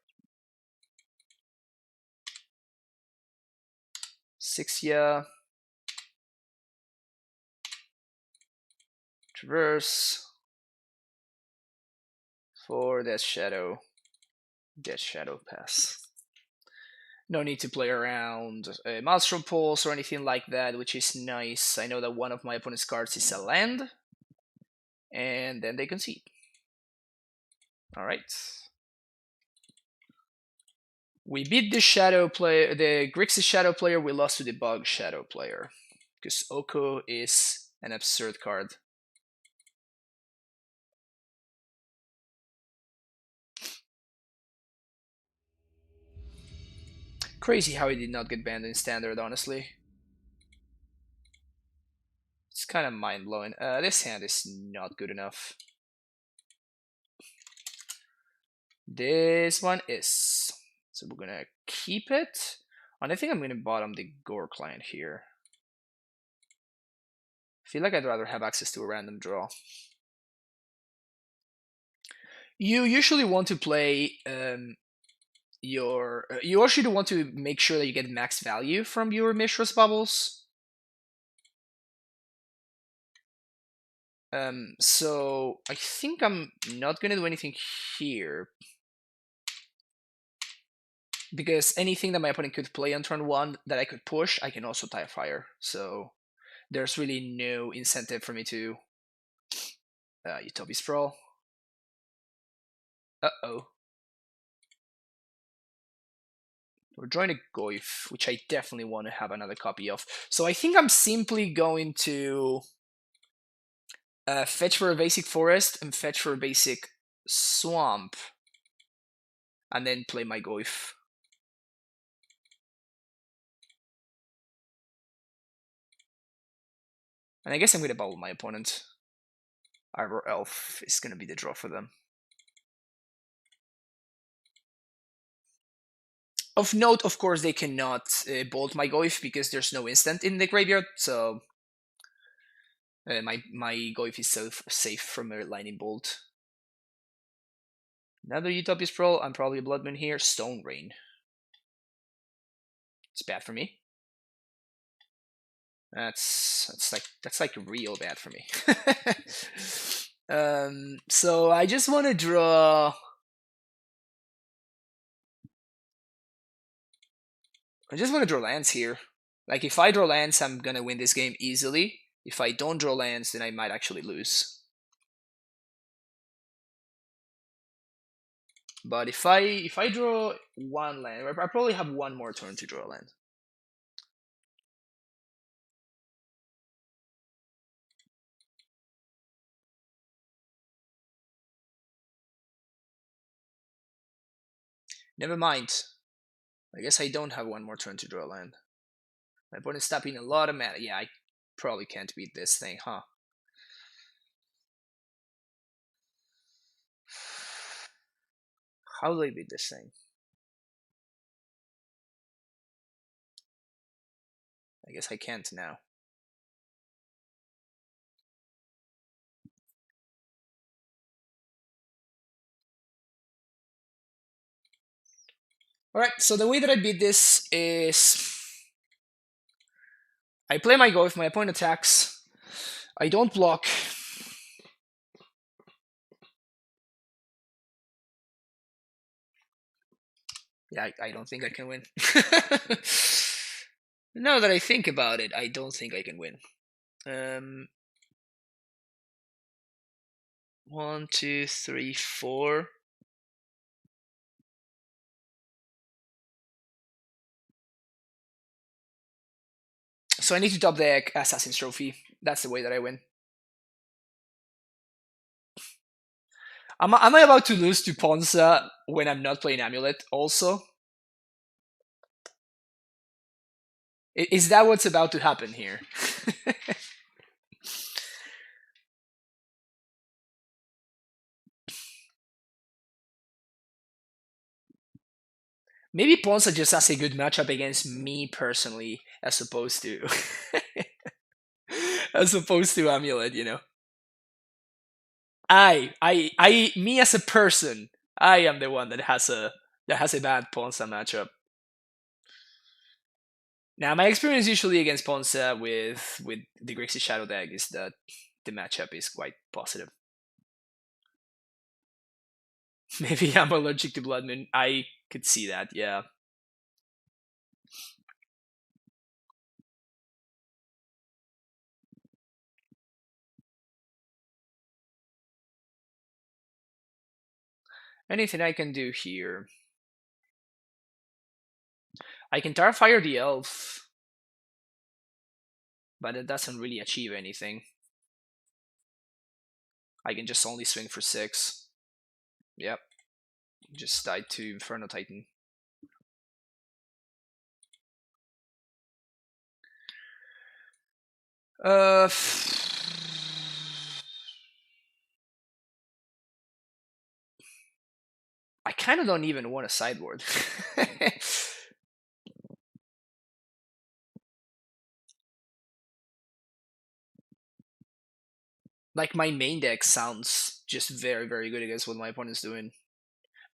6 Traverse. For Death Shadow. Death Shadow pass. No need to play around a Maelstrom Pulse or anything like that, which is nice. I know that one of my opponent's cards is a land, and then they concede. Alright. We beat the Shadow player, the Grixis Shadow player, we lost to the Bug Shadow player. Because Oko is an absurd card. Crazy how he did not get banned in Standard, honestly. It's kind of mind-blowing. This hand is not good enough. This one is. So we're gonna keep it. And I think I'm gonna bottom the Gore client here. I feel like I'd rather have access to a random draw. You usually want to play you actually want to make sure that you get max value from your Mishra's bubbles. So I think I'm not gonna do anything here. because anything that my opponent could play on turn 1 that I could push, I can also tie a fire. So there's really no incentive for me to Utopia Sprawl. Uh-oh. We're drawing a Goyf, which I definitely want to have another copy of. So I think I'm simply going to fetch for a basic forest and fetch for a basic swamp. And then play my Goyf. And I guess I'm going to bubble my opponent. Arbor Elf is going to be the draw for them. Of note, of course, they cannot bolt my Goyf because there's no instant in the graveyard, so my Goyf is safe from a lightning bolt. Another Utopia Sprawl. I'm probably a Blood Moon here. Stone Rain. It's bad for me. That's like real bad for me. So I just want to draw. I just want to draw lands here. Like, if I draw lands, I'm gonna win this game easily. If I don't draw lands, then I might actually lose. But if I draw one land, I probably have one more turn to draw a land. Never mind. I guess I don't have one more turn to draw a land. My opponent's tapping a lot of mana. Yeah, I probably can't beat this thing, huh? How do I beat this thing? I guess I can't now. Alright, so the way that I beat this is I play my go if my opponent attacks. I don't block. Yeah, I don't think I can win. Now that I think about it, I don't think I can win. 1, 2, 3, 4. So I need to top deck Assassin's Trophy. That's the way that I win. Am I about to lose to Ponza when I'm not playing Amulet also? Is that what's about to happen here? Maybe Ponza just has a good matchup against me personally, as opposed to as opposed to Amulet, you know. Me as a person, I am the one that has a bad Ponza matchup. Now, my experience usually against Ponza with the Grixis Shadow deck is that the matchup is quite positive. Maybe I'm allergic to Blood Moon. I could see that, yeah. Anything I can do here? I can Tarfire the Elf, but it doesn't really achieve anything. I can just only swing for 6. Yep. Just died to Inferno Titan. I kind of don't even want a sideboard. Like, my main deck sounds just very, very good against what my opponent's doing.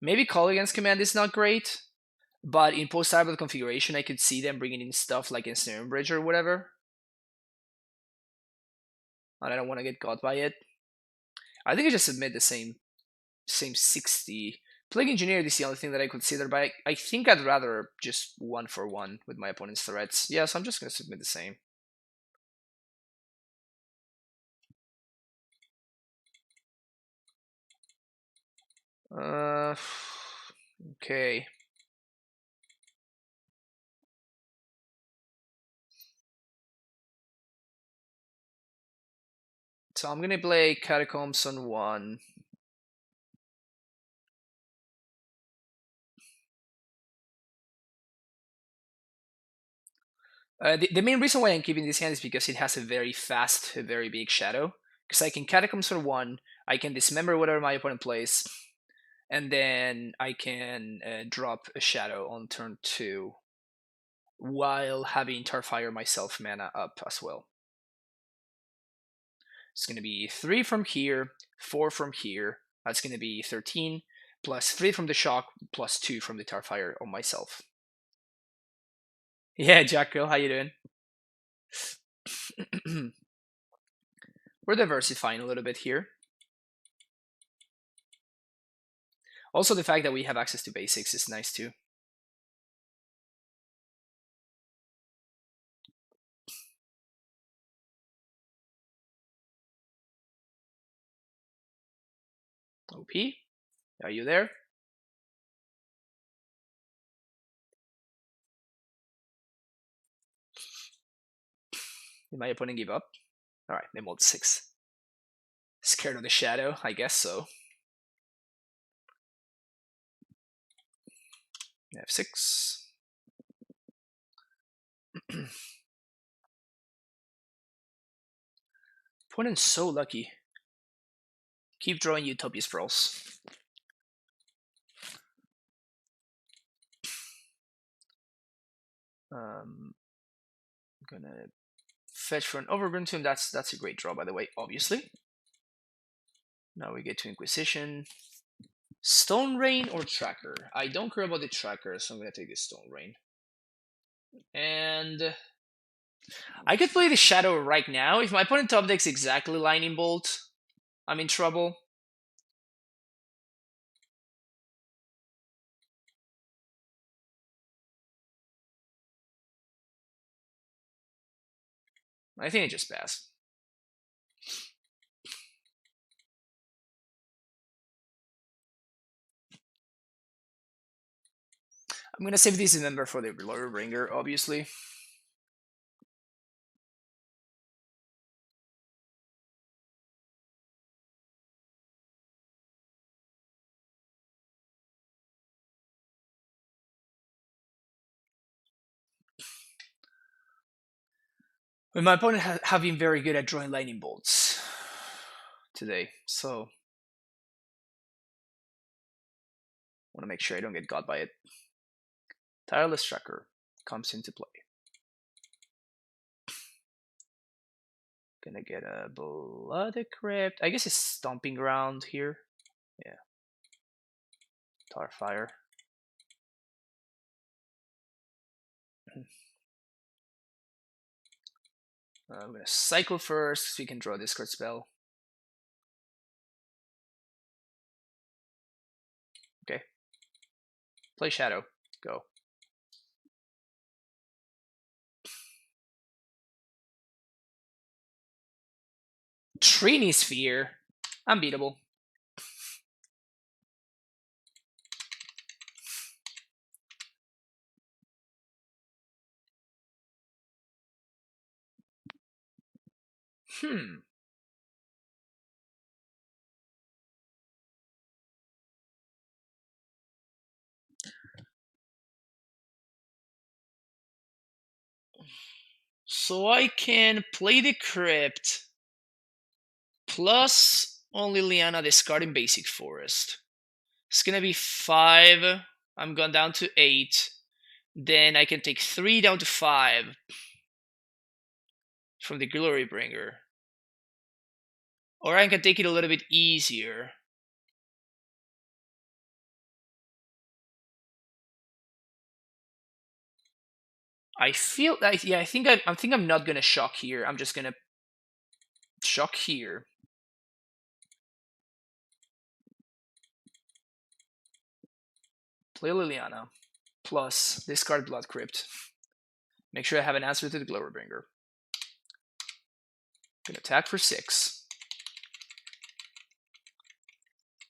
Maybe Call Against Command is not great, but in post-sideboard configuration, I could see them bringing in stuff like Ensnaring Bridge or whatever. And I don't want to get caught by it. I think I just submit the same 60 Plague Engineer is the only thing that I consider, but I think I'd rather just 1-for-1 with my opponent's threats. Yeah, so I'm just going to submit the same. Okay. So I'm going to play Catacombs on 1. The main reason why I'm keeping this hand is because it has a very fast, a very big shadow. Because I can Catacombs for 1, I can dismember whatever my opponent plays, and then I can drop a shadow on turn 2 while having Tarfire myself mana up as well. It's going to be 3 from here, 4 from here. That's going to be 13, plus 3 from the Shock, plus 2 from the Tarfire on myself. Yeah, Jacko, how you doing? We're diversifying a little bit here. Also, the fact that we have access to basics is nice too. OP, are you there? Did my opponent give up? Alright, they mold 6. Scared of the shadow? I guess so. F6. Opponent's so lucky. Keep drawing Utopia Sprawls. Gonna fetch for an Overgrown Tomb. That's a great draw, by the way, obviously. Now we get to Inquisition. Stone Rain or Tracker? I don't care about the Tracker, so I'm gonna take the Stone Rain. And I could play the Shadow right now. If my opponent top decks exactly Lightning Bolt, I'm in trouble. I think I just pass. I'm gonna save this member for the Glory Bringer, obviously. But my opponent have been very good at drawing Lightning Bolts today, so I want to make sure I don't get got by it. Tireless Tracker comes into play. Gonna get a Bloody Crypt. I guess it's Stomping Ground here. Yeah. Tarfire. I'm gonna cycle first so we can draw a discard spell. Okay. Play Shadow. Go. Trini Sphere. Unbeatable. So I can play the Crypt plus on Liliana discarding Basic Forest. It's gonna be 5. I'm going down to 8. Then I can take 3 down to 5 from the Glory Bringer. Or I can take it a little bit easier. I feel I think I'm not gonna shock here. I'm just gonna shock here. Play Liliana. Plus, discard Blood Crypt. Make sure I have an answer to the Glorybringer. Gonna attack for 6.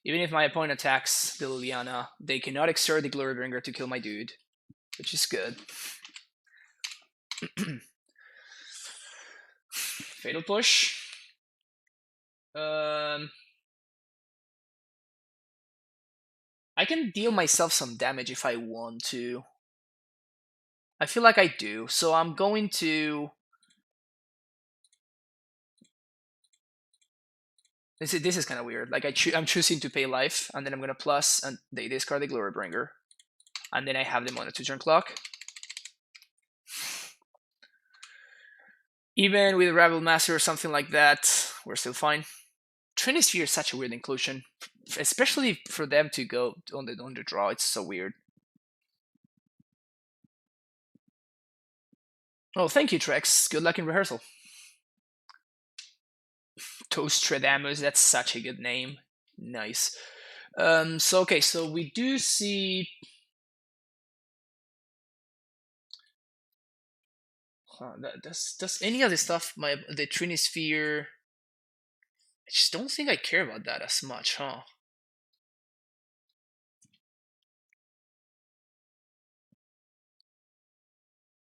Even if my opponent attacks the Liliana, they cannot exert the Glorybringer to kill my dude, which is good. Fatal Push. I can deal myself some damage if I want to. I feel like I do, so I'm going to... This is kind of weird. Like I'm choosing to pay life, and then I'm gonna plus, and they discard the Glorybringer, and then I have them on a 2-turn clock. Even with Rebel Master or something like that, we're still fine. Trinisphere is such a weird inclusion, especially for them to go on the draw. It's so weird. Oh, thank you, Trex. Good luck in rehearsal. Toastradamus, that's such a good name. Nice. So okay, so we do see... does any of the stuff, the Trinisphere... I just don't think I care about that as much, huh?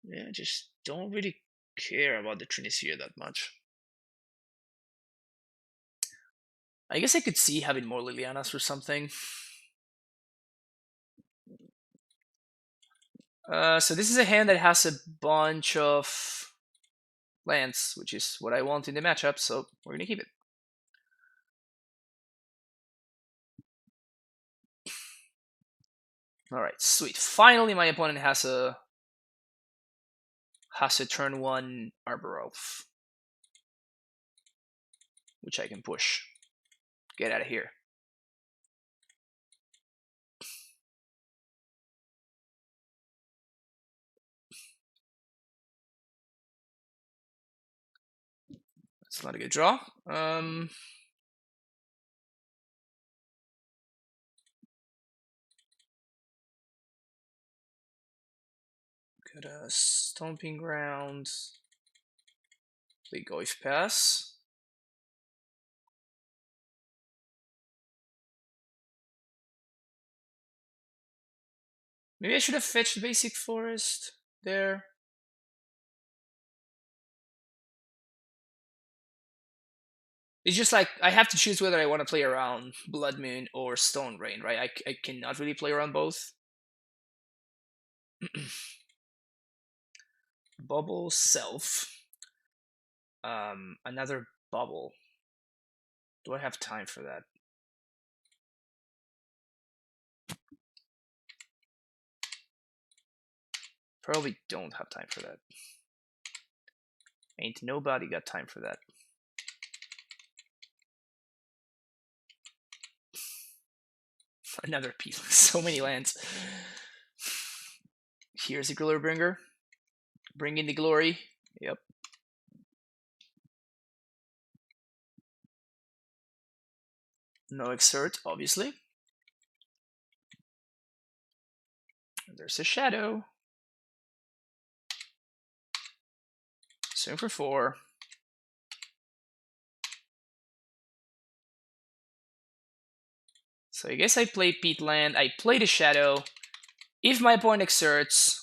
Yeah, I just don't really care about the Trinisphere that much. I guess I could see having more Lilianas or something. So this is a hand that has a bunch of lands, which is what I want in the matchup, so we're gonna keep it. Alright, sweet. Finally my opponent has a turn 1 Arbor Elf, which I can push. Get out of here. That's not a good draw. Got a Stomping Ground. Play Goif Pass. Maybe I should have fetched Basic Forest there. It's just like I have to choose whether I want to play around Blood Moon or Stone Rain, right? I cannot really play around both. Bubble Self. Another bubble. Do I have time for that? Probably don't have time for that. Ain't nobody got time for that. Another piece. So many lands. Here's a Glorybringer. Bring in the glory. Yep. No exert, obviously. There's a shadow. Swing for 4. So I guess I play Peatland. I play the shadow. If my opponent exerts,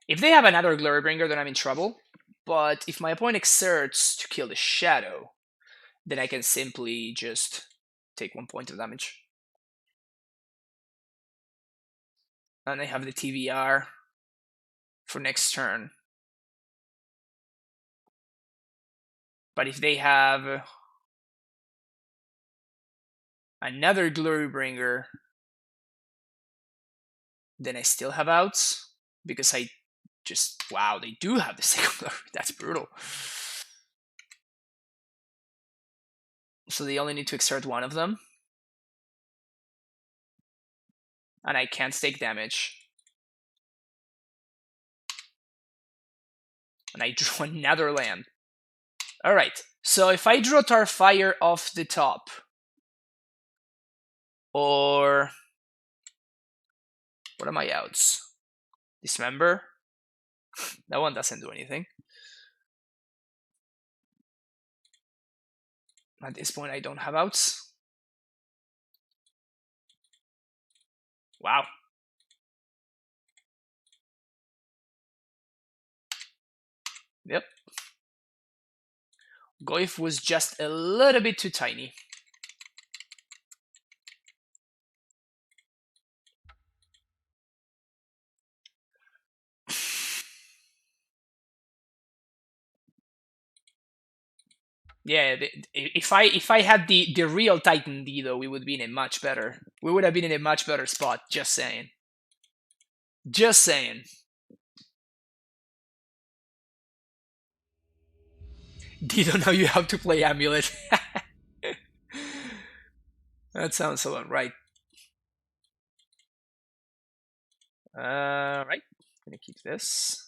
if they have another Glorybringer, then I'm in trouble. But if my opponent exerts to kill the shadow, then I can simply just take 1 point of damage. And I have the TVR for next turn. But if they have another Glorybringer, then I still have outs because I just, wow, they do have the second Glory. That's brutal. So they only need to exert one of them. And I can't take damage. And I draw another land. Alright, so if I draw Tarfire off the top, or What are my outs? Dismember? That one doesn't do anything. At this point, I don't have outs. Wow. Yep. Goif was just a little bit too tiny. Yeah, if I had the real Titan D though, we would be in a much better. We would have been in a much better spot. Just saying. Just saying. Dido, now you have to play Amulet. That sounds about right. Right. Gonna keep this.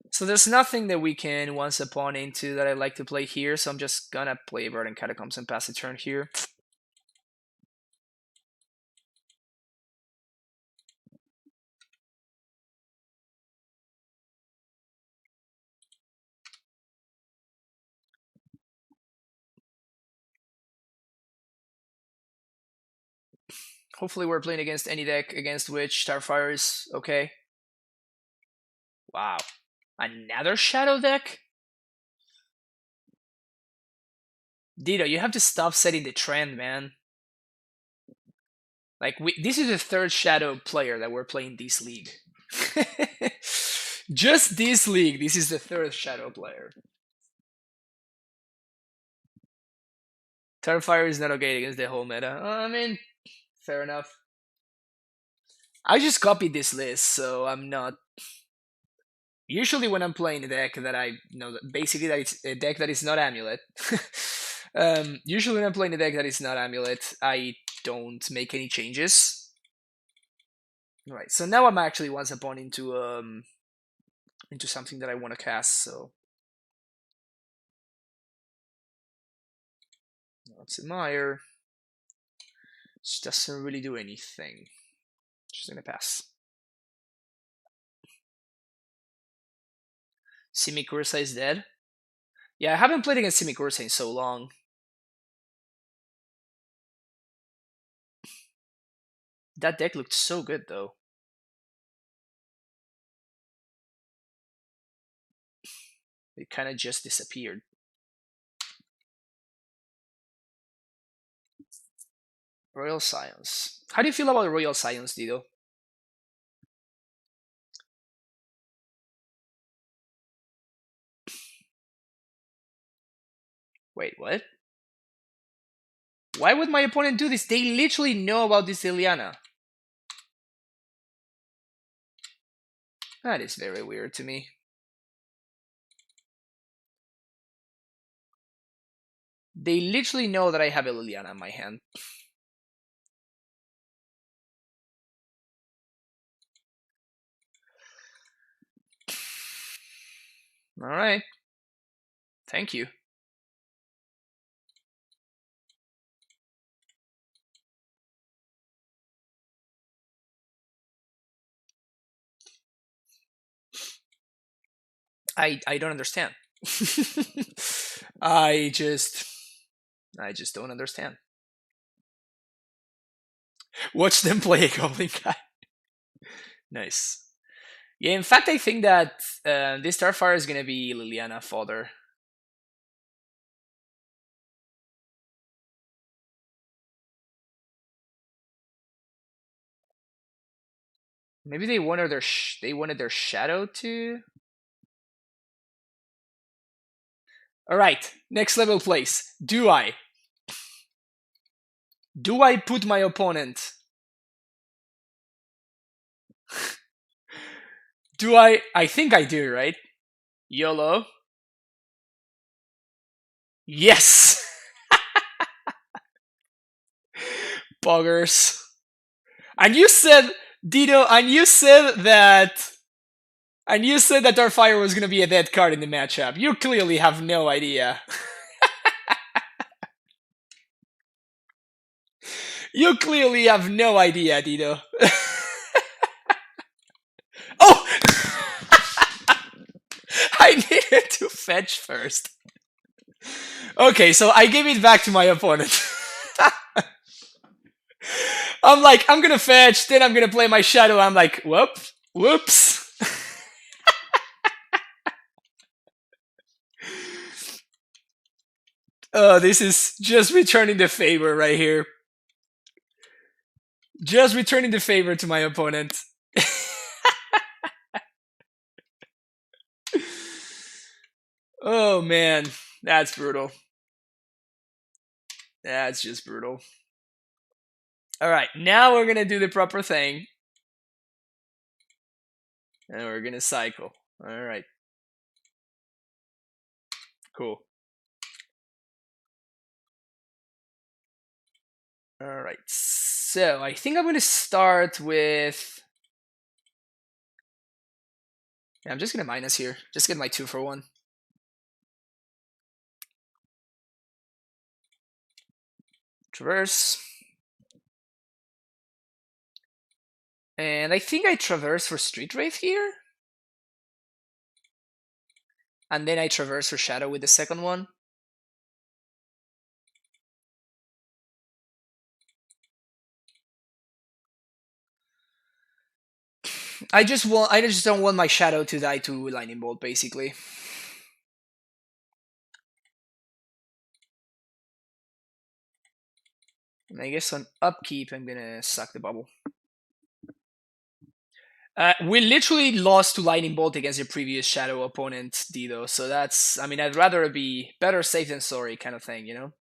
So there's nothing that we can once upon into that I like to play here, so I'm just gonna play Verdant Catacombs and pass the turn here. Hopefully we're playing against any deck against which Starfire is okay. Wow. Another Shadow deck? Dido, you have to stop setting the trend, man. Like, this is the third Shadow player that we're playing this league. Just this league, this is the third Shadow player. Starfire is not okay against the whole meta. I mean, fair enough. I just copied this list, so I'm not. Usually, when I'm playing a deck that I know, basically that it's a deck that is not Amulet. Usually, when I'm playing a deck that is not Amulet, I don't make any changes. All right, so now I'm actually once upon into something that I want to cast. So let's admire. Which doesn't really do anything. Just gonna pass. Simic Ursa is dead. Yeah, I haven't played against Simic Ursa in so long. That deck looked so good though. It kind of just disappeared. Royal Science. How do you feel about Royal Science, Dido? Wait, what? Why would my opponent do this? They literally know about this Liliana. That is very weird to me. They literally know that I have a Liliana in my hand. Alright. Thank you. I don't understand. I just don't understand. Watch them play a Goblin guy. Nice. Yeah, in fact, I think that this Starfire is gonna be Liliana fodder. Maybe they wanted their shadow too. All right, next level place. Do I put my opponent? Do I? I think I do, right? YOLO. Yes. Buggers. And you said, Dido, and you said that Darfire was gonna be a dead card in the matchup. You clearly have no idea. You clearly have no idea, Dido. I needed to fetch first. Okay, so I gave it back to my opponent. I'm like, I'm gonna fetch, then I'm gonna play my shadow. I'm like, whoops. Oh, this is just returning the favor right here. Just returning the favor to my opponent. Oh man, that's brutal. That's just brutal. Alright, now we're gonna do the proper thing. And we're gonna cycle. Alright. Cool. Alright, so I think I'm gonna start with... Yeah, I'm just gonna minus here. Just get my 2 for 1. Traverse. And I think I traverse for Street Wraith here. And then I traverse for Shadow with the second one. I just don't want my Shadow to die to Lightning Bolt, basically. And I guess on upkeep, I'm gonna suck the bubble. We literally lost to Lightning Bolt against your previous Shadow opponent, Dido. So that's, I mean, I'd rather be better safe than sorry kind of thing, you know?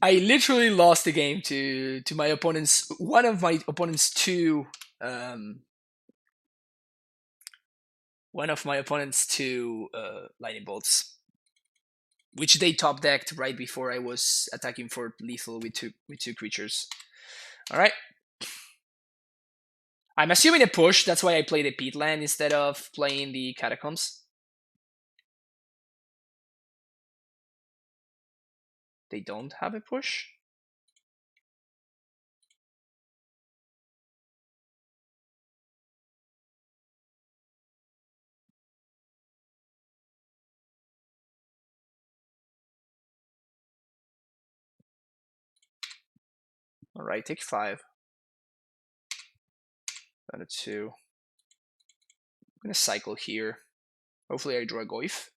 I literally lost the game to my opponent's, one of my opponent's two Lightning Bolts, which they top decked right before I was attacking for lethal with two creatures. All right. I'm assuming a push. That's why I played a Peatland instead of playing the Catacombs. They don't have a push. All right, take 5. Down to 2. I'm gonna cycle here. Hopefully I draw a Goif.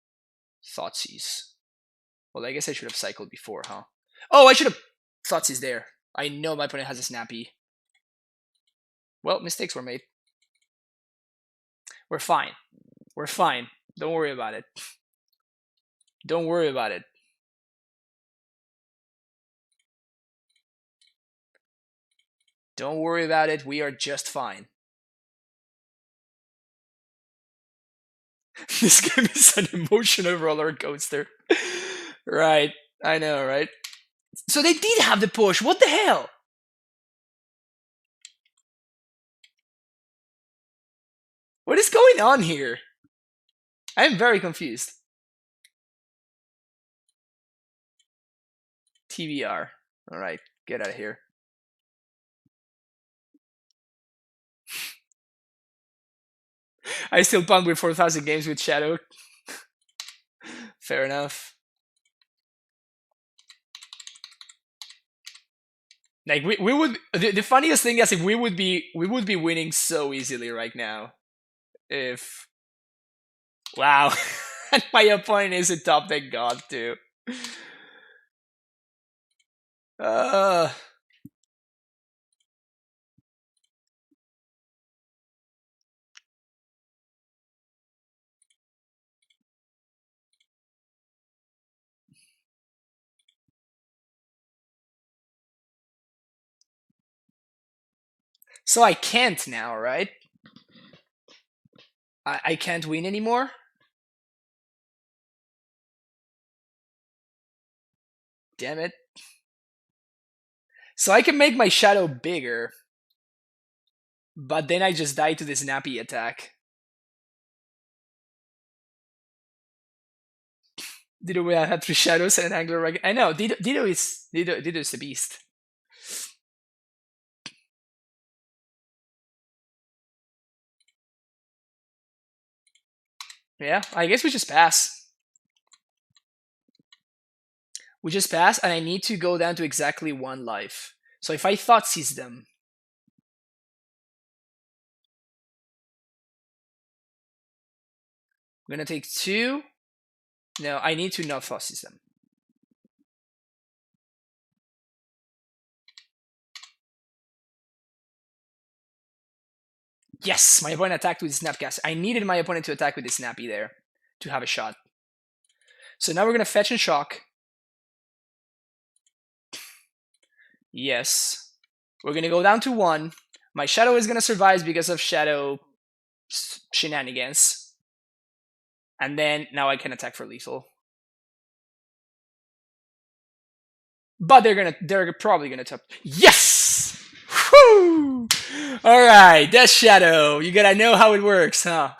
Thoughtseize. Well, I guess I should have cycled before, huh? Oh, I should have... Thoughtseize there. I know my opponent has a Snappy. Well, mistakes were made. We're fine. We're fine. Don't worry about it. Don't worry about it. Don't worry about it. We are just fine. This game is an emotional roller coaster. Right. I know, right? So they did have the push. What the hell? What is going on here? I am very confused. TBR. All right, get out of here. I still punk with 4,000 games with Shadow. Fair enough. Like we would. The funniest thing is if we would be winning so easily right now. If wow, and my opponent is a top deck god too. So I can't now, right? I can't win anymore? Damn it. So I can make my Shadow bigger, but then I just die to this Snappy attack. Dido will have 3 Shadows and an Angler. I know, Dido is the beast. Yeah, I guess we just pass. We just pass, and I need to go down to exactly 1 life. So if I thought seize them, I'm gonna take 2. No, I need to not thought seize them. Yes, my opponent attacked with Snapcaster. I needed my opponent to attack with the Snappy there to have a shot. So now we're gonna fetch and shock. Yes. We're gonna go down to 1. My Shadow is gonna survive because of Shadow shenanigans. And then now I can attack for lethal. But they're probably gonna top. Yes! Woo! Alright, Death Shadow. You gotta know how it works, huh?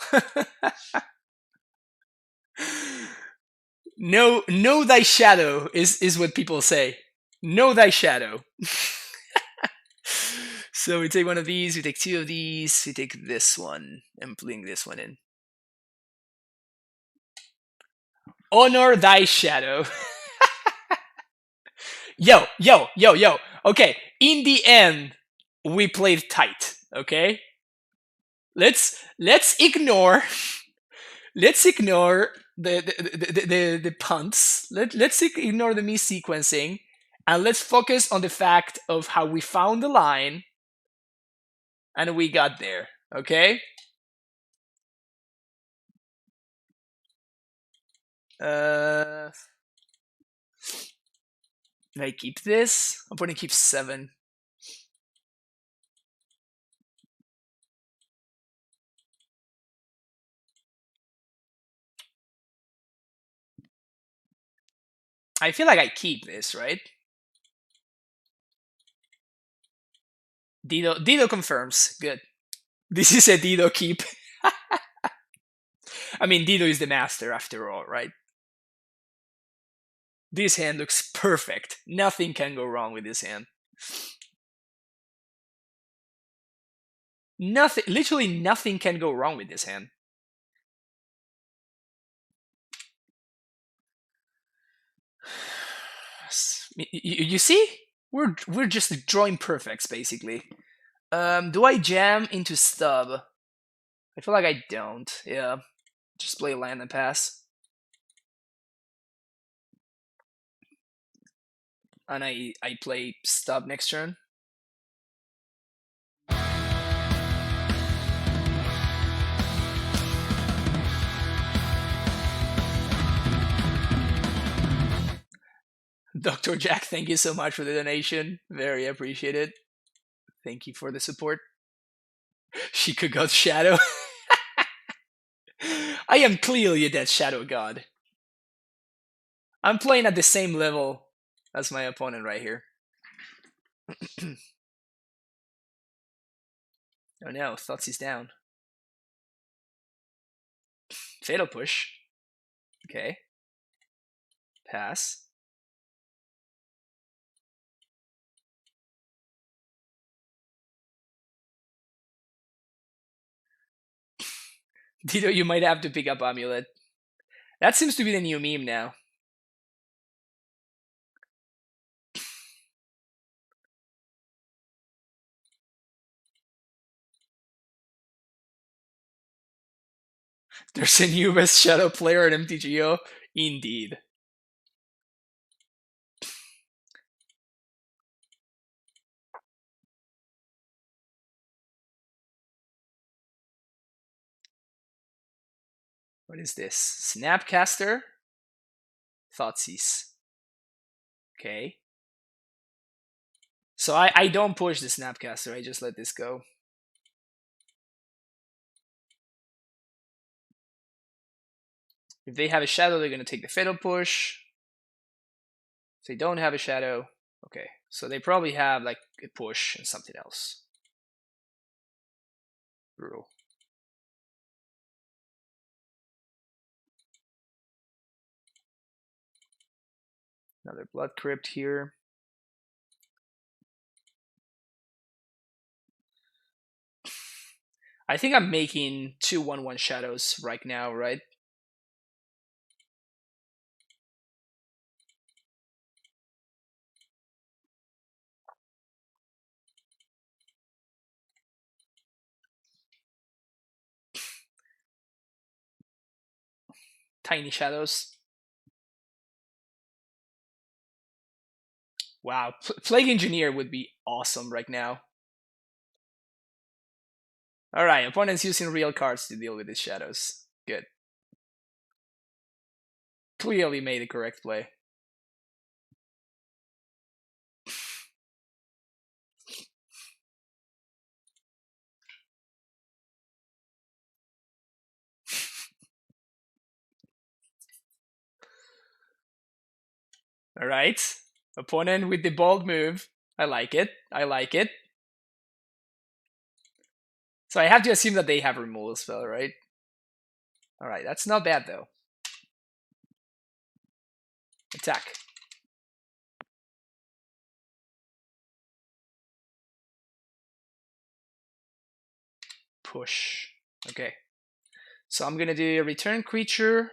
Know thy shadow is what people say. Know thy shadow. So we take 1 of these, we take 2 of these, we take this one, and bring this one in. Honor thy shadow. Yo. Okay, in the end, we played tight. Okay, let's ignore the punts. Let's ignore the mis-sequencing, and let's focus on the fact of how we found the line and we got there. Okay. I keep this. I'm gonna keep 7. I feel like I keep this, right? Dido confirms. Good. This is a Dido keep. I mean, Dido is the master after all, right? This hand looks perfect. Nothing can go wrong with this hand. Nothing, literally nothing can go wrong with this hand. You see? We're just drawing perfects, basically. Do I jam into stub? I feel like I don't. Yeah. Just play land and pass. And I play stub next turn. Dr. Jack, thank you so much for the donation. Very appreciated. Thank you for the support. She could go shadow. I am clearly a dead shadow god. I'm playing at the same level as my opponent right here. Oh no, Thoughtseize down. Fatal push. Okay. Pass. Dido, you might have to pick up Amulet. That seems to be the new meme now. There's a new best shadow player at MTGO? Indeed. What is this? Snapcaster? Thoughtseize. Okay. So I don't push the Snapcaster, I just let this go. If they have a shadow, they're going to take the fatal push. If they don't have a shadow, okay. So they probably have like a push and something else. Brutal. Another Blood Crypt here. I think I'm making 2/1/1 shadows right now, right? tiny shadows. Wow, Plague Engineer would be awesome right now. Alright, opponent's using real cards to deal with his shadows. Good. Clearly made the correct play. Alright, opponent with the bold move. I like it, I like it. So I have to assume that they have removal spell, right? Alright, that's not bad though. Attack. Push. Okay. So I'm gonna do a return creature.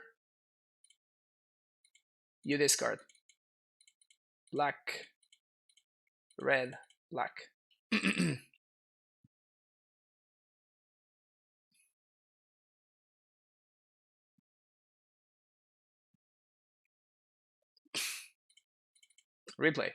You discard. Black. Red. Black. Replay.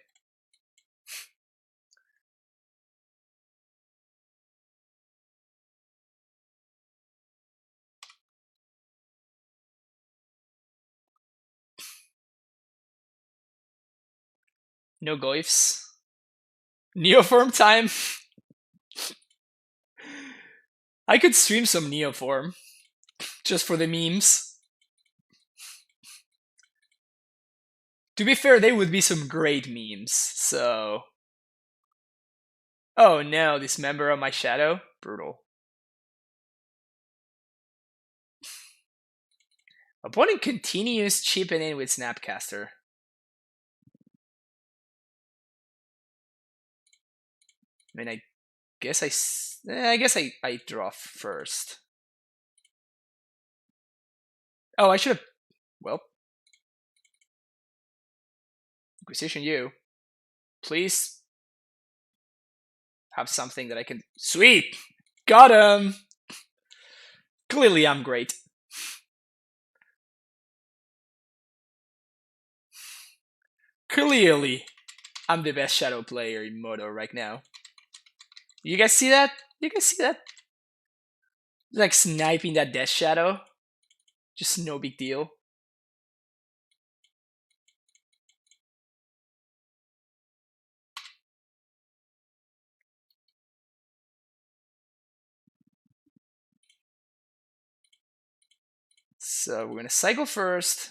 No goifs. Neoform time. I could stream some Neoform just for the memes. To be fair, they would be some great memes, so... Oh no, dismember of my shadow? Brutal. Opponent continues chipping in with Snapcaster. I mean, I guess I draw first. Oh, I should have... Well. Inquisition you. Please have something that I can... Sweet! Got him! Clearly I'm great. Clearly I'm the best shadow player in Moto right now. You guys see that? You guys see that? Like sniping that death shadow. Just no big deal. So we're gonna cycle first.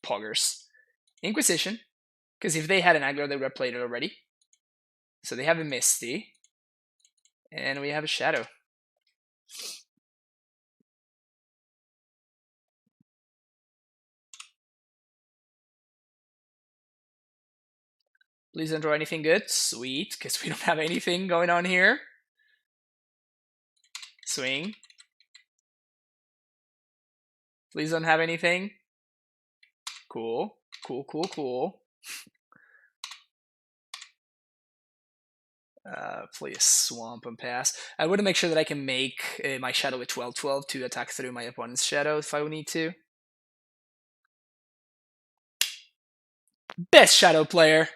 Poggers. Inquisition. Because if they had an aggro, they would have played it already. So they have a Misty. And we have a Shadow. Please don't draw anything good. Sweet, because we don't have anything going on here. Swing. Please don't have anything. Cool. Cool, cool, cool. Please swamp and pass. I want to make sure that I can make my shadow a 12/12 to attack through my opponent's shadow if I would need to. Best shadow player.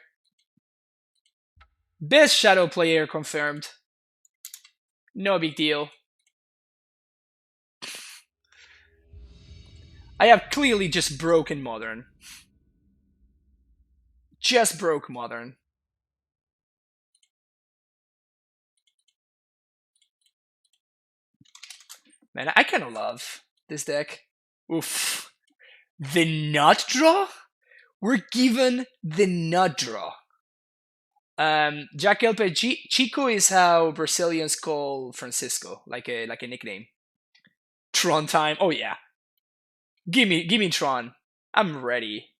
Best shadow player confirmed. No big deal. I have clearly just broken Modern. Just broke Modern. Man, I kind of love this deck. Oof. The nut draw? We're given the nut draw. Jack Elpe Chico is how Brazilians call Francisco, like a nickname. Tron time. Oh yeah. Give me Tron. I'm ready.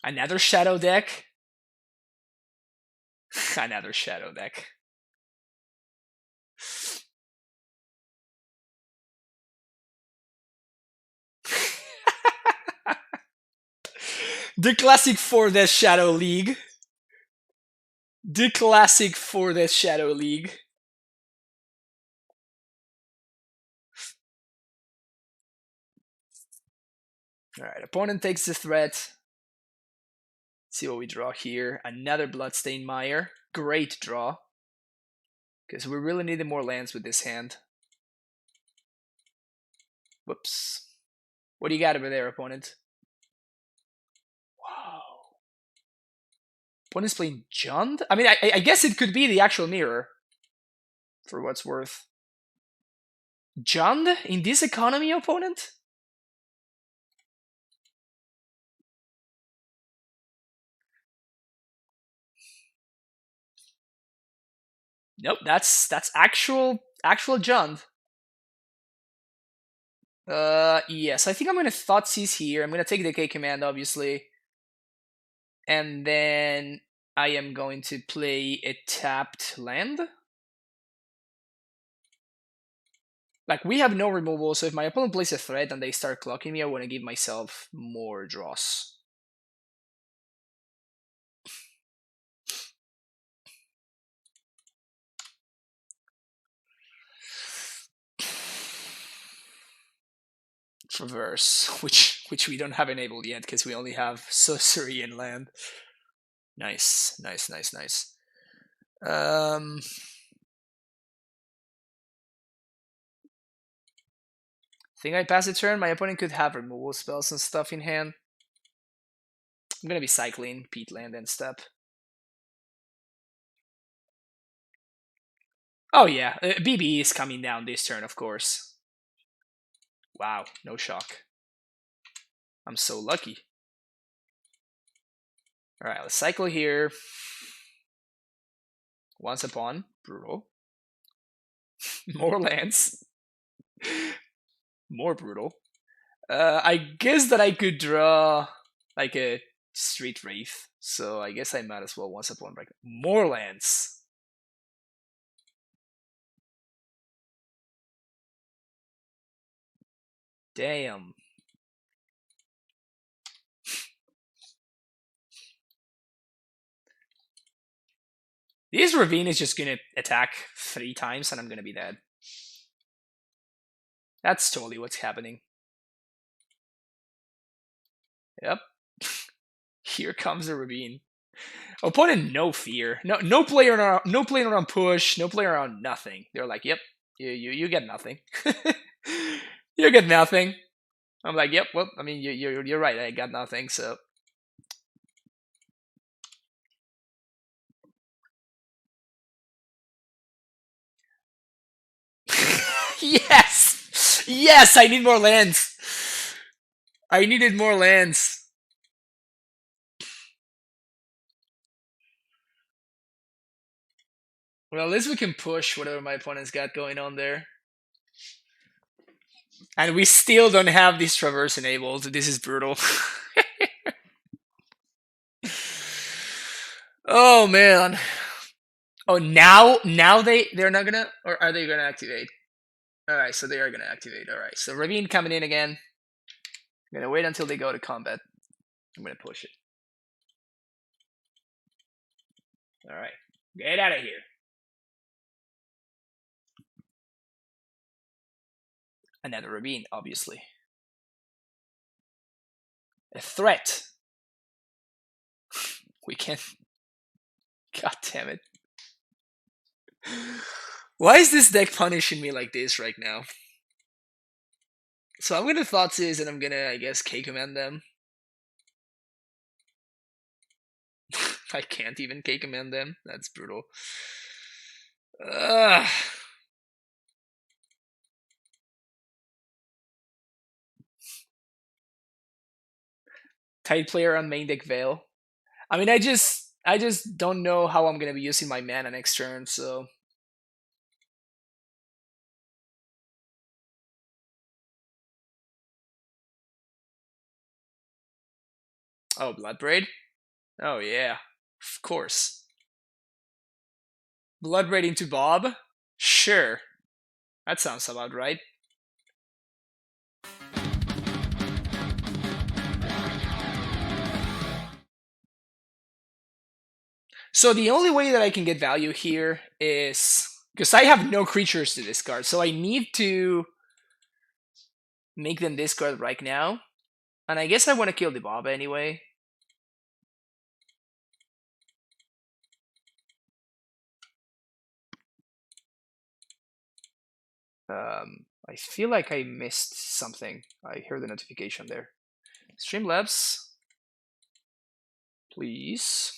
Another shadow deck. Another shadow deck. The classic 4-Death Shadow League. The classic 4-Death Shadow League. All right, opponent takes the threat. Let's see what we draw here. Another Bloodstained Mire. Great draw. Because we really needed more lands with this hand. Whoops. What do you got over there, opponent? Wow. Opponent's playing Jund? I mean, I guess it could be the actual mirror. For what's worth. Jund in this economy, opponent? Nope, that's actual Jund. Yes, I think I'm gonna Thoughtseize here. I'm gonna take the K command, obviously. And then I am going to play a tapped land. Like, we have no removal, so if my opponent plays a threat and they start clocking me, I want to give myself more draws. Traverse, which we don't have enabled yet because we only have sorcery and land. Nice, nice, nice, nice. Think I pass the turn. My opponent could have removal spells and stuff in hand. I'm gonna be cycling Peat land and step. Oh yeah, BB is coming down this turn, of course. Wow, no shock. I'm so lucky. Alright, let's cycle here. Once upon, brutal. More lands. More brutal. I guess that I could draw like a Street Wraith, so I guess I might as well once upon break. More lands. Damn. This Ravine is just gonna attack 3 times and I'm gonna be dead. That's totally what's happening. Yep. Here comes the Ravine. Opponent, no fear. No player around push, no player around nothing. They're like, yep, you get nothing. You get nothing. I'm like, yep, well, I mean, you're right, I got nothing, so. Yes! Yes, I need more lands. I needed more lands. Well, at least we can push whatever my opponent's got going on there. And we still don't have this traverse enabled. This is brutal. Oh man. Oh, now they're not gonna, or are they gonna activate? All right, so they are gonna activate. All right, so Ravine coming in again. I'm gonna wait until they go to combat. I'm gonna push it. All right, get out of here. Another Ravine, obviously. A threat. We can. God damn it. Why is this deck punishing me like this right now? So I'm gonna Thoughtseize and I'm gonna, I guess, K-command them. I can't even K-command them. That's brutal. Tight player on main deck Veil. I mean, I just don't know how I'm gonna be using my mana next turn, so. Oh, Bloodbraid? Oh yeah, of course. Bloodbraid into Bob? Sure. That sounds about right. So the only way that I can get value here is because I have no creatures to discard, so I need to make them discard right now. And I guess I want to kill the Bob anyway. I feel like I missed something. I heard the notification there. Streamlabs, please.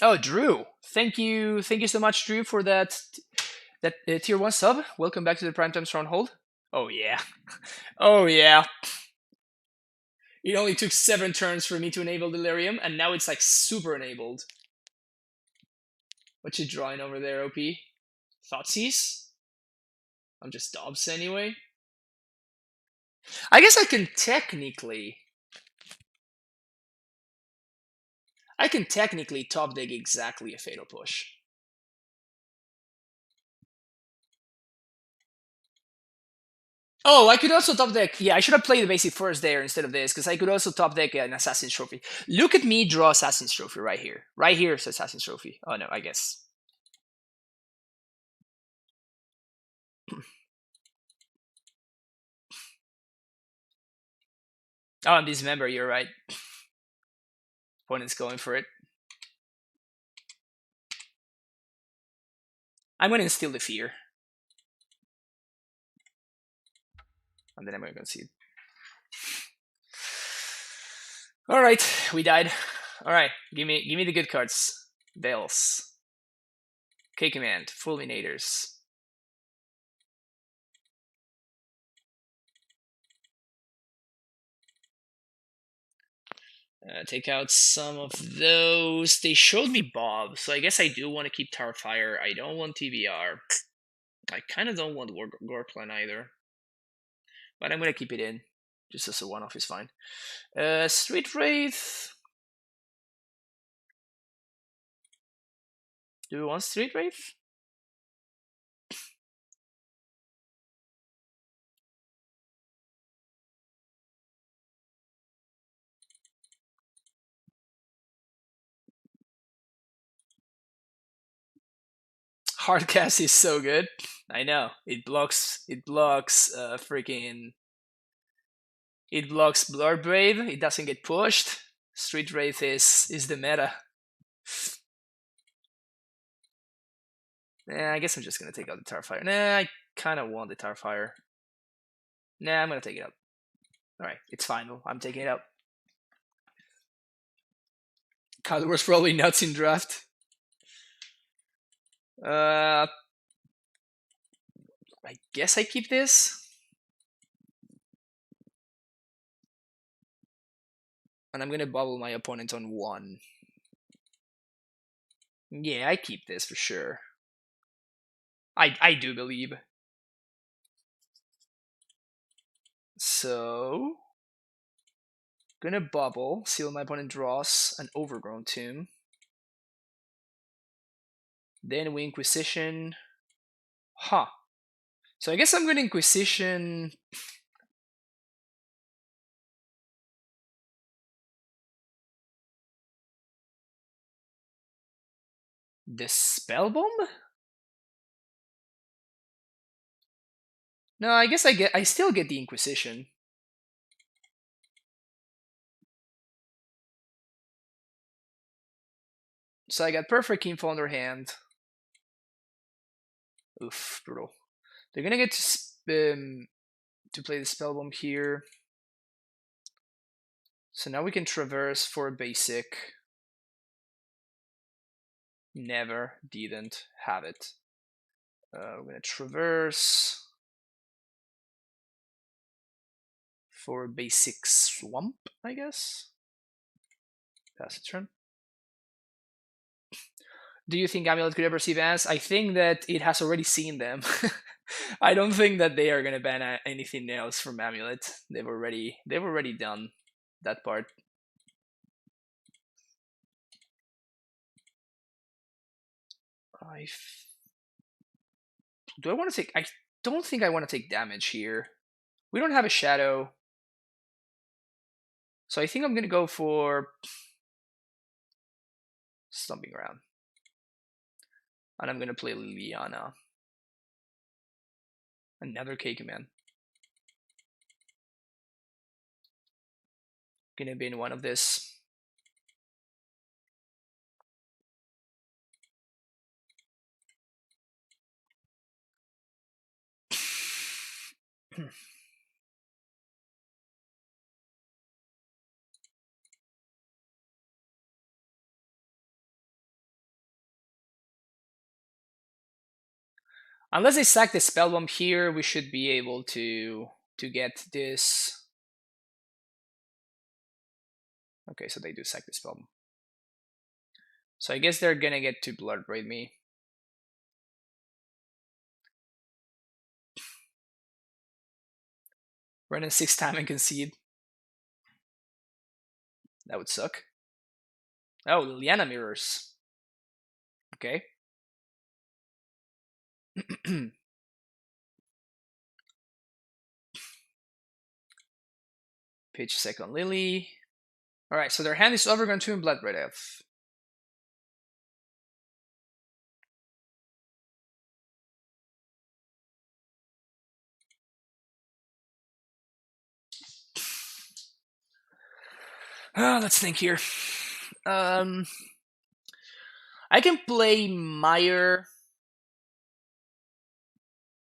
Oh, Drew, thank you so much, Drew, for that tier 1 sub. Welcome back to the Primetime Stronghold. Oh yeah, oh yeah. It only took 7 turns for me to enable Delirium, and now it's like super enabled. What you drawing over there, OP? Thoughtseize? I'm just Dobbs anyway. I guess I can technically top deck exactly a Fatal Push. Oh, I could also top deck. Yeah, I should have played the basic first there instead of this, because I could also top deck an Assassin's Trophy. Look at me draw Assassin's Trophy right here. Right here is Assassin's Trophy. Oh no, I guess. Oh, and Dismember, you're right. Opponent's going for it. I'm going to Instill the Fear. And then I'm going to concede. Alright, we died. Alright, give me the good cards. Veils. K-Command, Fulminators. Take out some of those. They showed me Bob, so I guess I do want to keep Tarfire. I don't want TBR. I kind of don't want Gorplan either. But I'm going to keep it in. Just as a one-off is fine. Street Wraith. Do we want Street Wraith? Hardcast is so good. I know. It blocks freaking. It blocks Bloodbraid. It doesn't get pushed. Street Wraith is the meta. I guess I'm just gonna take out the Tarfire. I kind of want the Tarfire. I'm gonna take it out. Alright, it's fine. I'm taking it out. Kyle was probably nuts in draft. I guess I keep this. And I'm gonna bubble my opponent on 1. Yeah, I keep this for sure. I do believe. So, gonna bubble, seal my opponent draws an Overgrown Tomb. Then we Inquisition. Huh. So I guess I'm gonna Inquisition. The Spell Bomb? No, I guess I still get the Inquisition. So I got perfect info on their hand. Oof, brutal. They're gonna get to play the Spell Bomb here. So now we can traverse for a basic. Never, didn't have it. We're gonna traverse for a basic swamp, I guess. Pass a turn. Do you think Amulet could ever see bans? I think that it has already seen them. I don't think that they are gonna ban anything else from Amulet. They've already done that part. Do I want to take? I don't think I want to take damage here. We don't have a shadow, so I think I'm gonna go for Stomping Ground, and I'm gonna play Liliana. Another K-Command. Gonna be in one of this. Unless they sack the spell bomb here, we should be able to get this. Okay, so they do sack the spell bomb. So I guess they're gonna get to blood braid me. Run in 6 time and concede. That would suck. Oh, Liliana mirrors. Okay. Pitch second Lily. Alright, so their hand is overgrown 2 in blood braid F. Let's think here. I can play Meyer,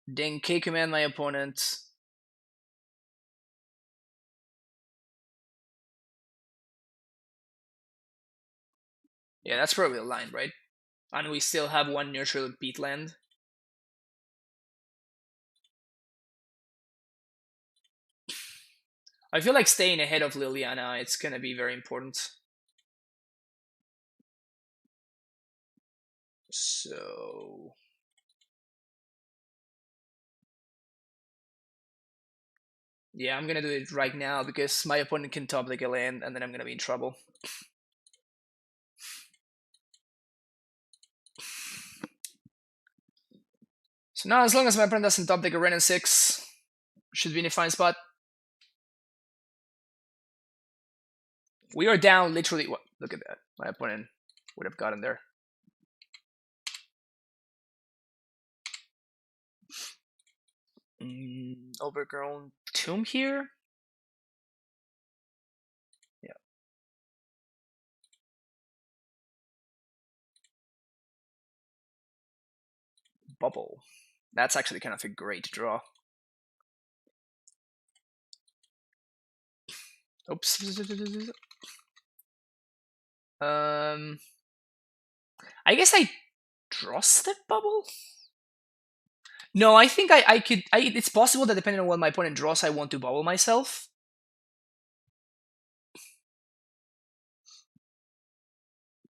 then K command my opponent. Yeah, that's probably a line, right? And we still have 1 neutral beat land. I feel like staying ahead of Liliana, it's gonna be very important. So yeah, I'm gonna do it right now because my opponent can top deck a land and then I'm gonna be in trouble. So now, as long as my opponent doesn't top deck a Ren and 6, should be in a fine spot. We are down literally. What? Look at that. My opponent would have gotten there. Overgrown Tomb here. Yeah. Bubble. That's actually kind of a great draw. Oops. I guess I draw step bubble. No, I think I could. It's possible that depending on what my opponent draws, I want to bubble myself.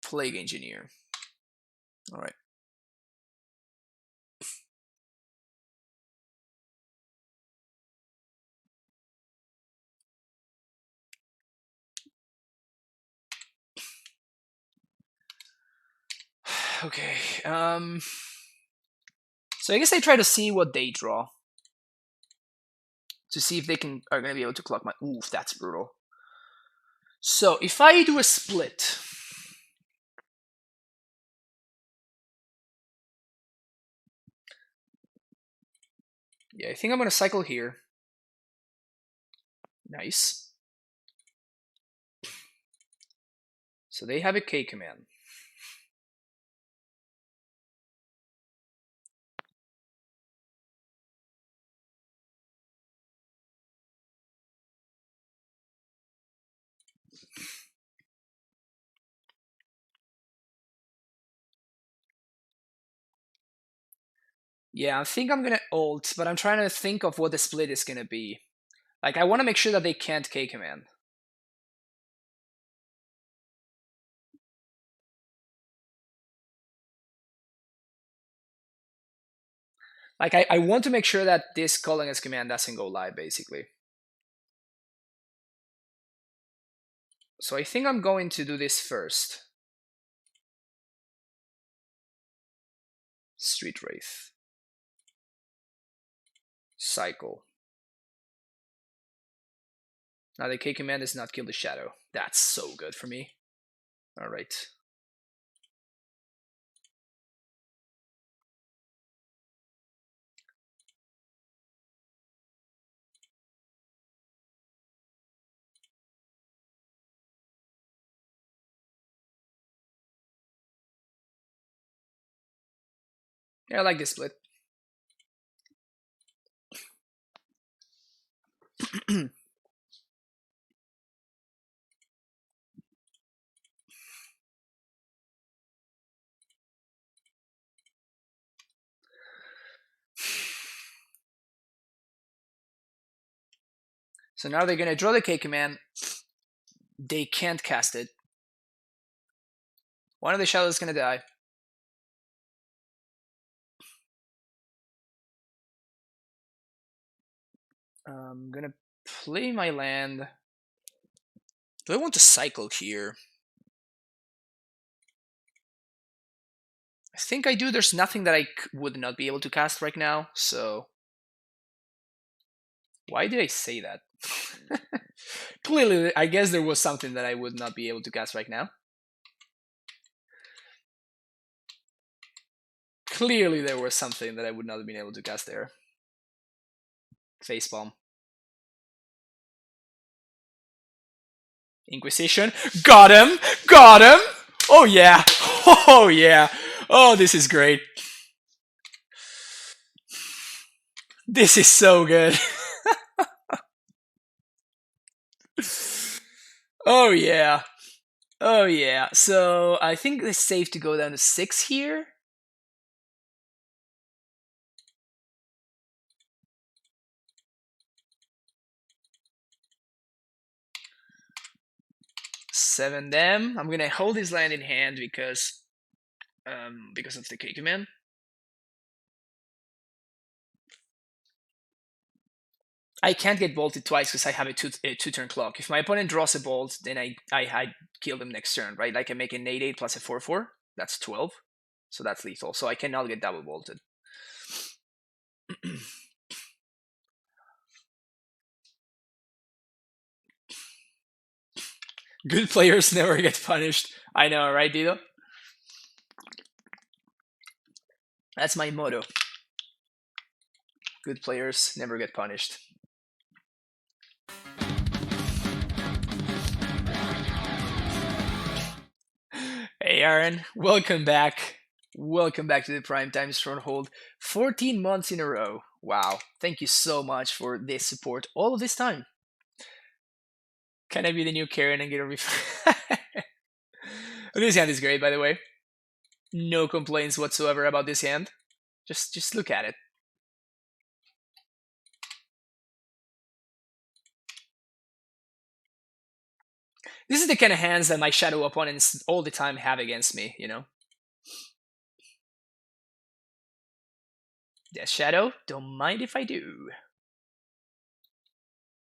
Plague Engineer. All right. Okay. So I guess I try to see what they draw to see if they are going to be able to clock my. Oof, that's brutal. So if I do a split, yeah, I think I'm going to cycle here. Nice. So they have a K command. Yeah, I think I'm gonna ult, but I'm trying to think of what the split is gonna be. Like, I want to make sure that they can't K command. Like, I want to make sure that this calling as command doesn't go live, basically. So I think I'm going to do this first. Street Wraith. Cycle. Now the K command does not kill the shadow. That's so good for me. Alright. Yeah, I like this split. So now they're gonna draw the K command. They can't cast it. One of the shadows is gonna die. I'm gonna play my land. Do I want to cycle here? I think I do. There's nothing that I would not be able to cast right now, so... Why did I say that? Clearly, I guess there was something that I would not be able to cast right now. Clearly, there was something that I would not have been able to cast there. Facepalm. Inquisition. Got him! Got him! Oh yeah! Oh yeah! Oh, this is great. This is so good. Oh yeah. Oh yeah. So I think it's safe to go down to 6 here. Seven them. I'm gonna hold this land in hand because of the K command. I can't get bolted twice because I have a two-turn clock. If my opponent draws a bolt, then I kill them next turn, right? I can make an 8/8 plus a 4/4. That's 12. So that's lethal. So I cannot get double bolted. Good players never get punished. I know, right, Dido? That's my motto. Good players never get punished. Hey, Aaron. Welcome back. Welcome back to the Primetime Stronghold. 14 months in a row. Wow. Thank you so much for this support all of this time. Can I be the new Karen and get a refund? This hand is great, by the way. No complaints whatsoever about this hand. Just look at it. This is the kind of hands that my shadow opponents all the time have against me, you know? Death Shadow, don't mind if I do.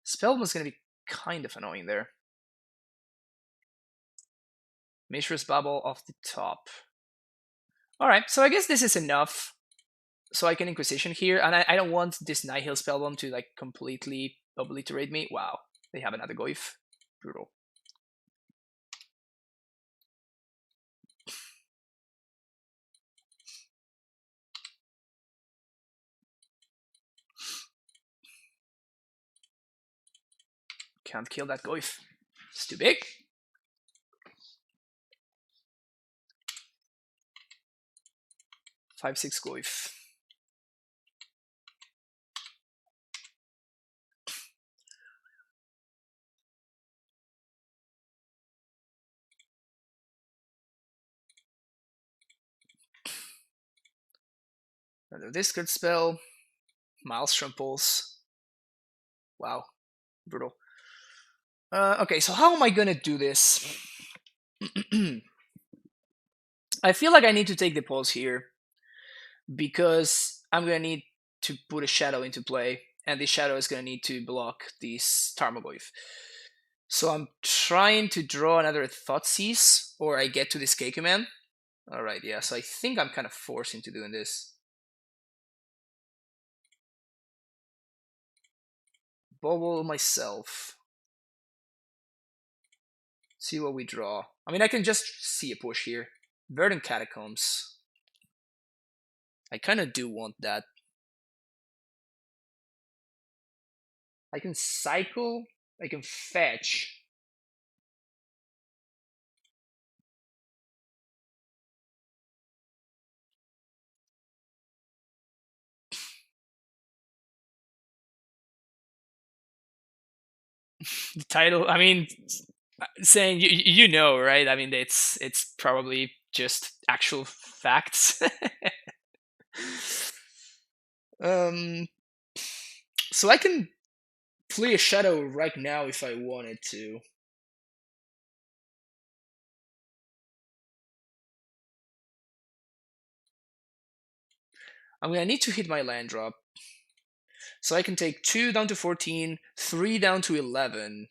Spell was gonna be kind of annoying there. Mishra's Bubble off the top. Alright, so I guess this is enough. So I can Inquisition here, and I don't want this Nihil Spellbomb to like completely obliterate me. Wow, they have another Goyf. Brutal. Can't kill that Goyf. It's too big. Five, 6 Goyf. Another Discard spell. Maelstrom Pulse. Wow, brutal. Okay, so how am I gonna do this? I feel like I need to take the pulse here because I'm gonna need to put a shadow into play, and this shadow is gonna need to block this Tarmogoyf. So I'm trying to draw another Thoughtseize, or I get to this K command. Alright, yeah, so I think I'm kind of forced into doing this. Bobble myself. See what we draw. I mean, I can just see a push here. Verdant Catacombs. I kind of do want that. I can cycle. I can fetch. The title, I mean, saying you know, right? I mean, it's probably just actual facts. um, so I can play a shadow right now if I wanted to. I'm gonna need to hit my land drop. So I can take 2 down to 14, 3 down to 11.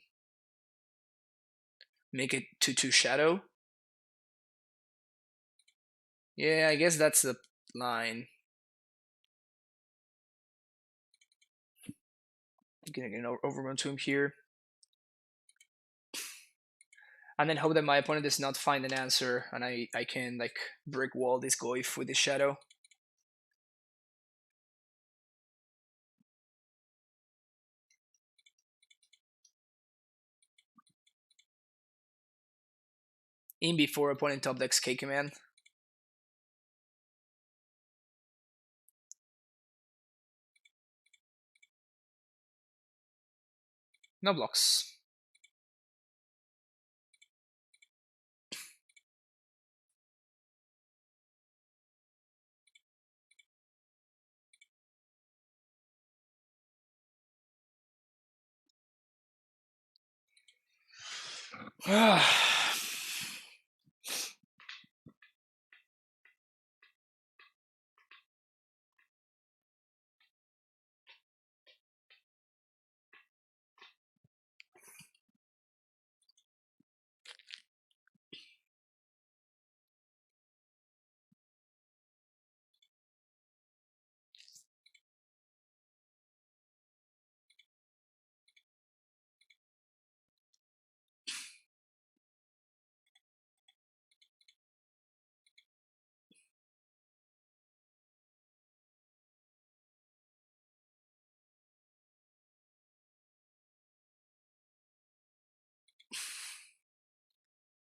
Make it 2/2 shadow. Yeah, I guess that's the line. I'm gonna get an overrun to him here. And then hope that my opponent does not find an answer and I can like brick wall this goif with this shadow. In before opponent top decks K command. No blocks.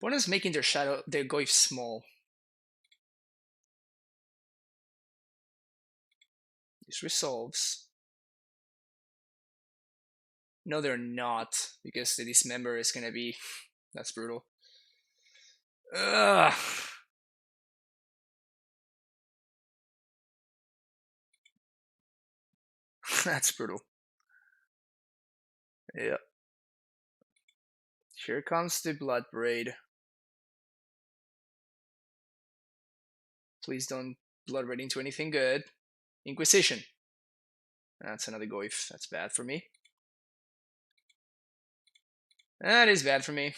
Opponent's making their shadow their goif small. This resolves. No, they're not, because the dismember is gonna be that's brutal. Ugh. That's brutal. Yeah. Here comes the blood braid. Please don't blood braid into anything good. Inquisition. That's another goif. That's bad for me. That is bad for me.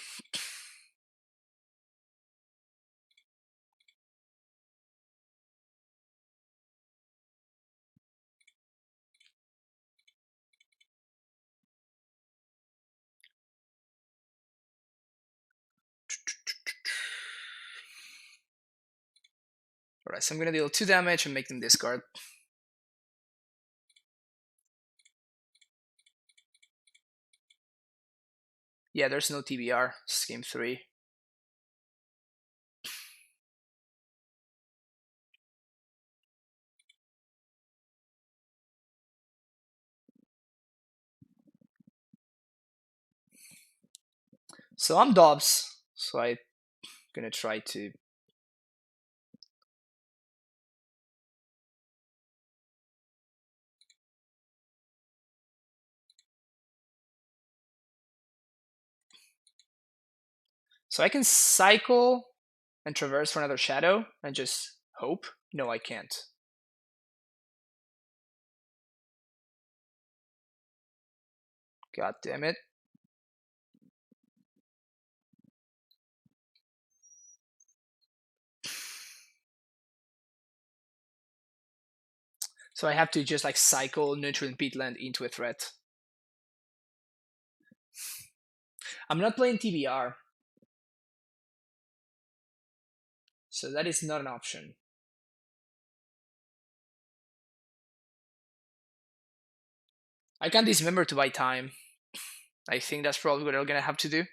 Alright, so I'm gonna deal 2 damage and make them discard. Yeah, there's no TBR. Scheme 3. So I'm Dobbs. So I'm gonna try to. So I can cycle and traverse for another shadow and just hope. No, I can't. God damn it. So I have to just like cycle neutral peatland into a threat. I'm not playing TBR. So that is not an option. I can dismember to buy time. I think that's probably what I'm gonna have to do.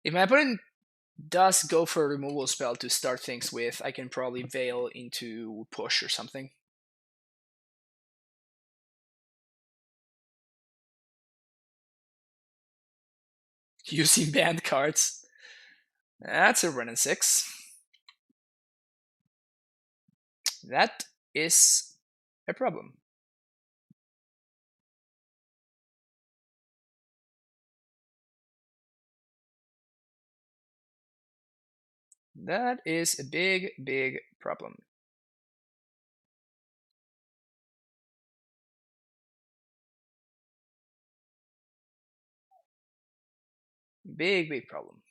If my opponent does go for a removal spell to start things with, I can probably Veil into push or something. Using banned cards. That's a Renin 6. That is a problem. That is a big, big problem. Big, big problem.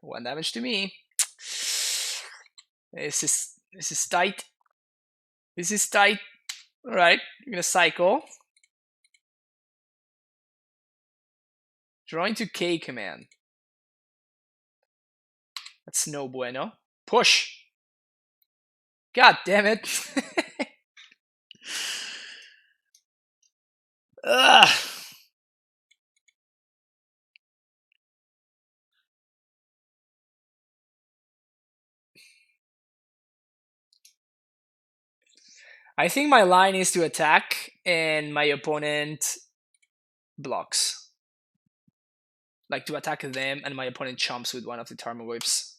One damage to me. This is tight. This is tight. Alright, you're gonna cycle. Drawing to K command. That's no bueno. Push! God damn it! Ugh. I think my line is to attack and my opponent blocks. Like to attack them and my opponent chomps with one of the Tarmo Whips.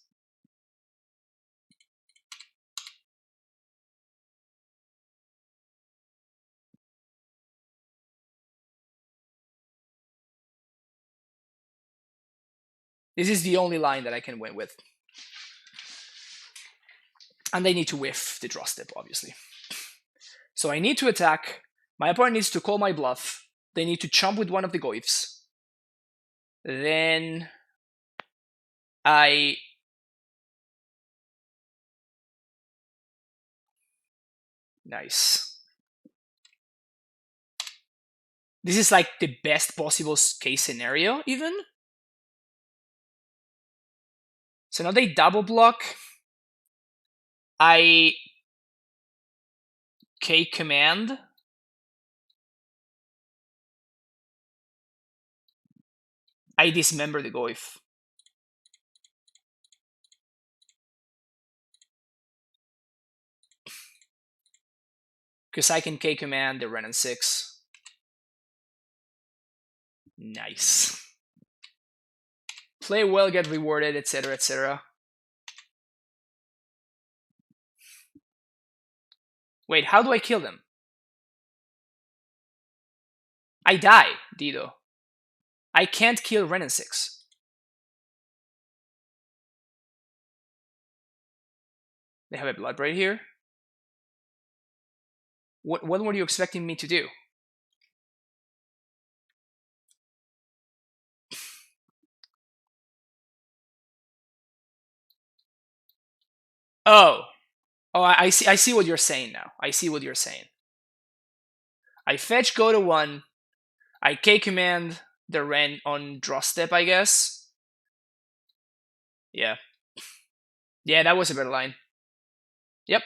This is the only line that I can win with. And they need to whiff the draw step, obviously. So I need to attack. My opponent needs to call my bluff. They need to chomp with one of the Goyfs. Then I... Nice. This is like the best possible case scenario, even. So now they double block. I K command. I dismember the Goyf. Because I can K command the Renin 6. Nice. Play well, get rewarded, etc., etc. Wait, how do I kill them? I die, Dido. I can't kill Renin 6. They have a Bloodbraid here. What were you expecting me to do? Oh, I see what you're saying now. I see what you're saying. I fetch, go to 1. I K command the Ren on draw step, I guess. Yeah. Yeah, that was a better line. Yep.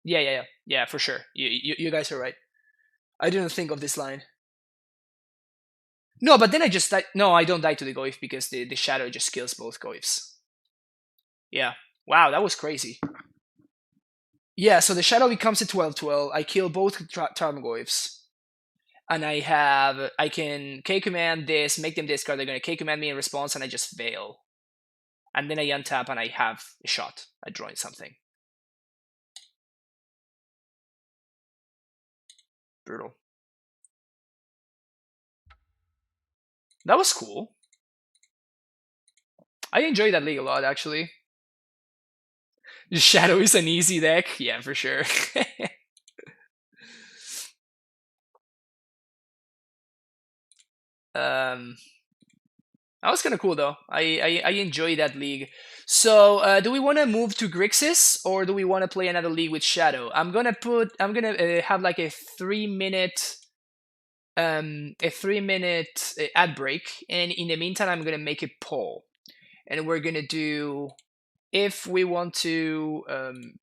Yeah, for sure. You guys are right. I didn't think of this line. No, but then I just die. No, I don't die to the Goyf because the shadow just kills both Goyfs. Yeah. Wow, that was crazy. Yeah, so the shadow becomes a 12/12. I kill both Tarmogoyfs. And I can K command this, make them discard. They're gonna K command me in response, and I just Veil. And then I untap and I have a shot at drawing something. Brutal. That was cool. I enjoyed that league a lot, actually. Shadow is an easy deck? Yeah, for sure. That was kind of cool, though. I enjoy that league. So, do we want to move to Grixis, or do we want to play another league with Shadow? I'm gonna have like a 3-minute a 3-minute ad break, and in the meantime, I'm gonna make a poll, and we're gonna do if we want to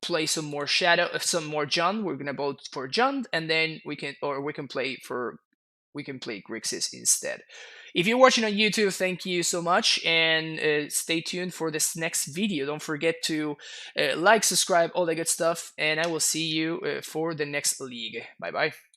play some more John. We're gonna vote for John, and then we can play Grixis instead. If you're watching on YouTube, thank you so much, and stay tuned for this next video. Don't forget to like, subscribe, all that good stuff, and I will see you for the next league. Bye bye.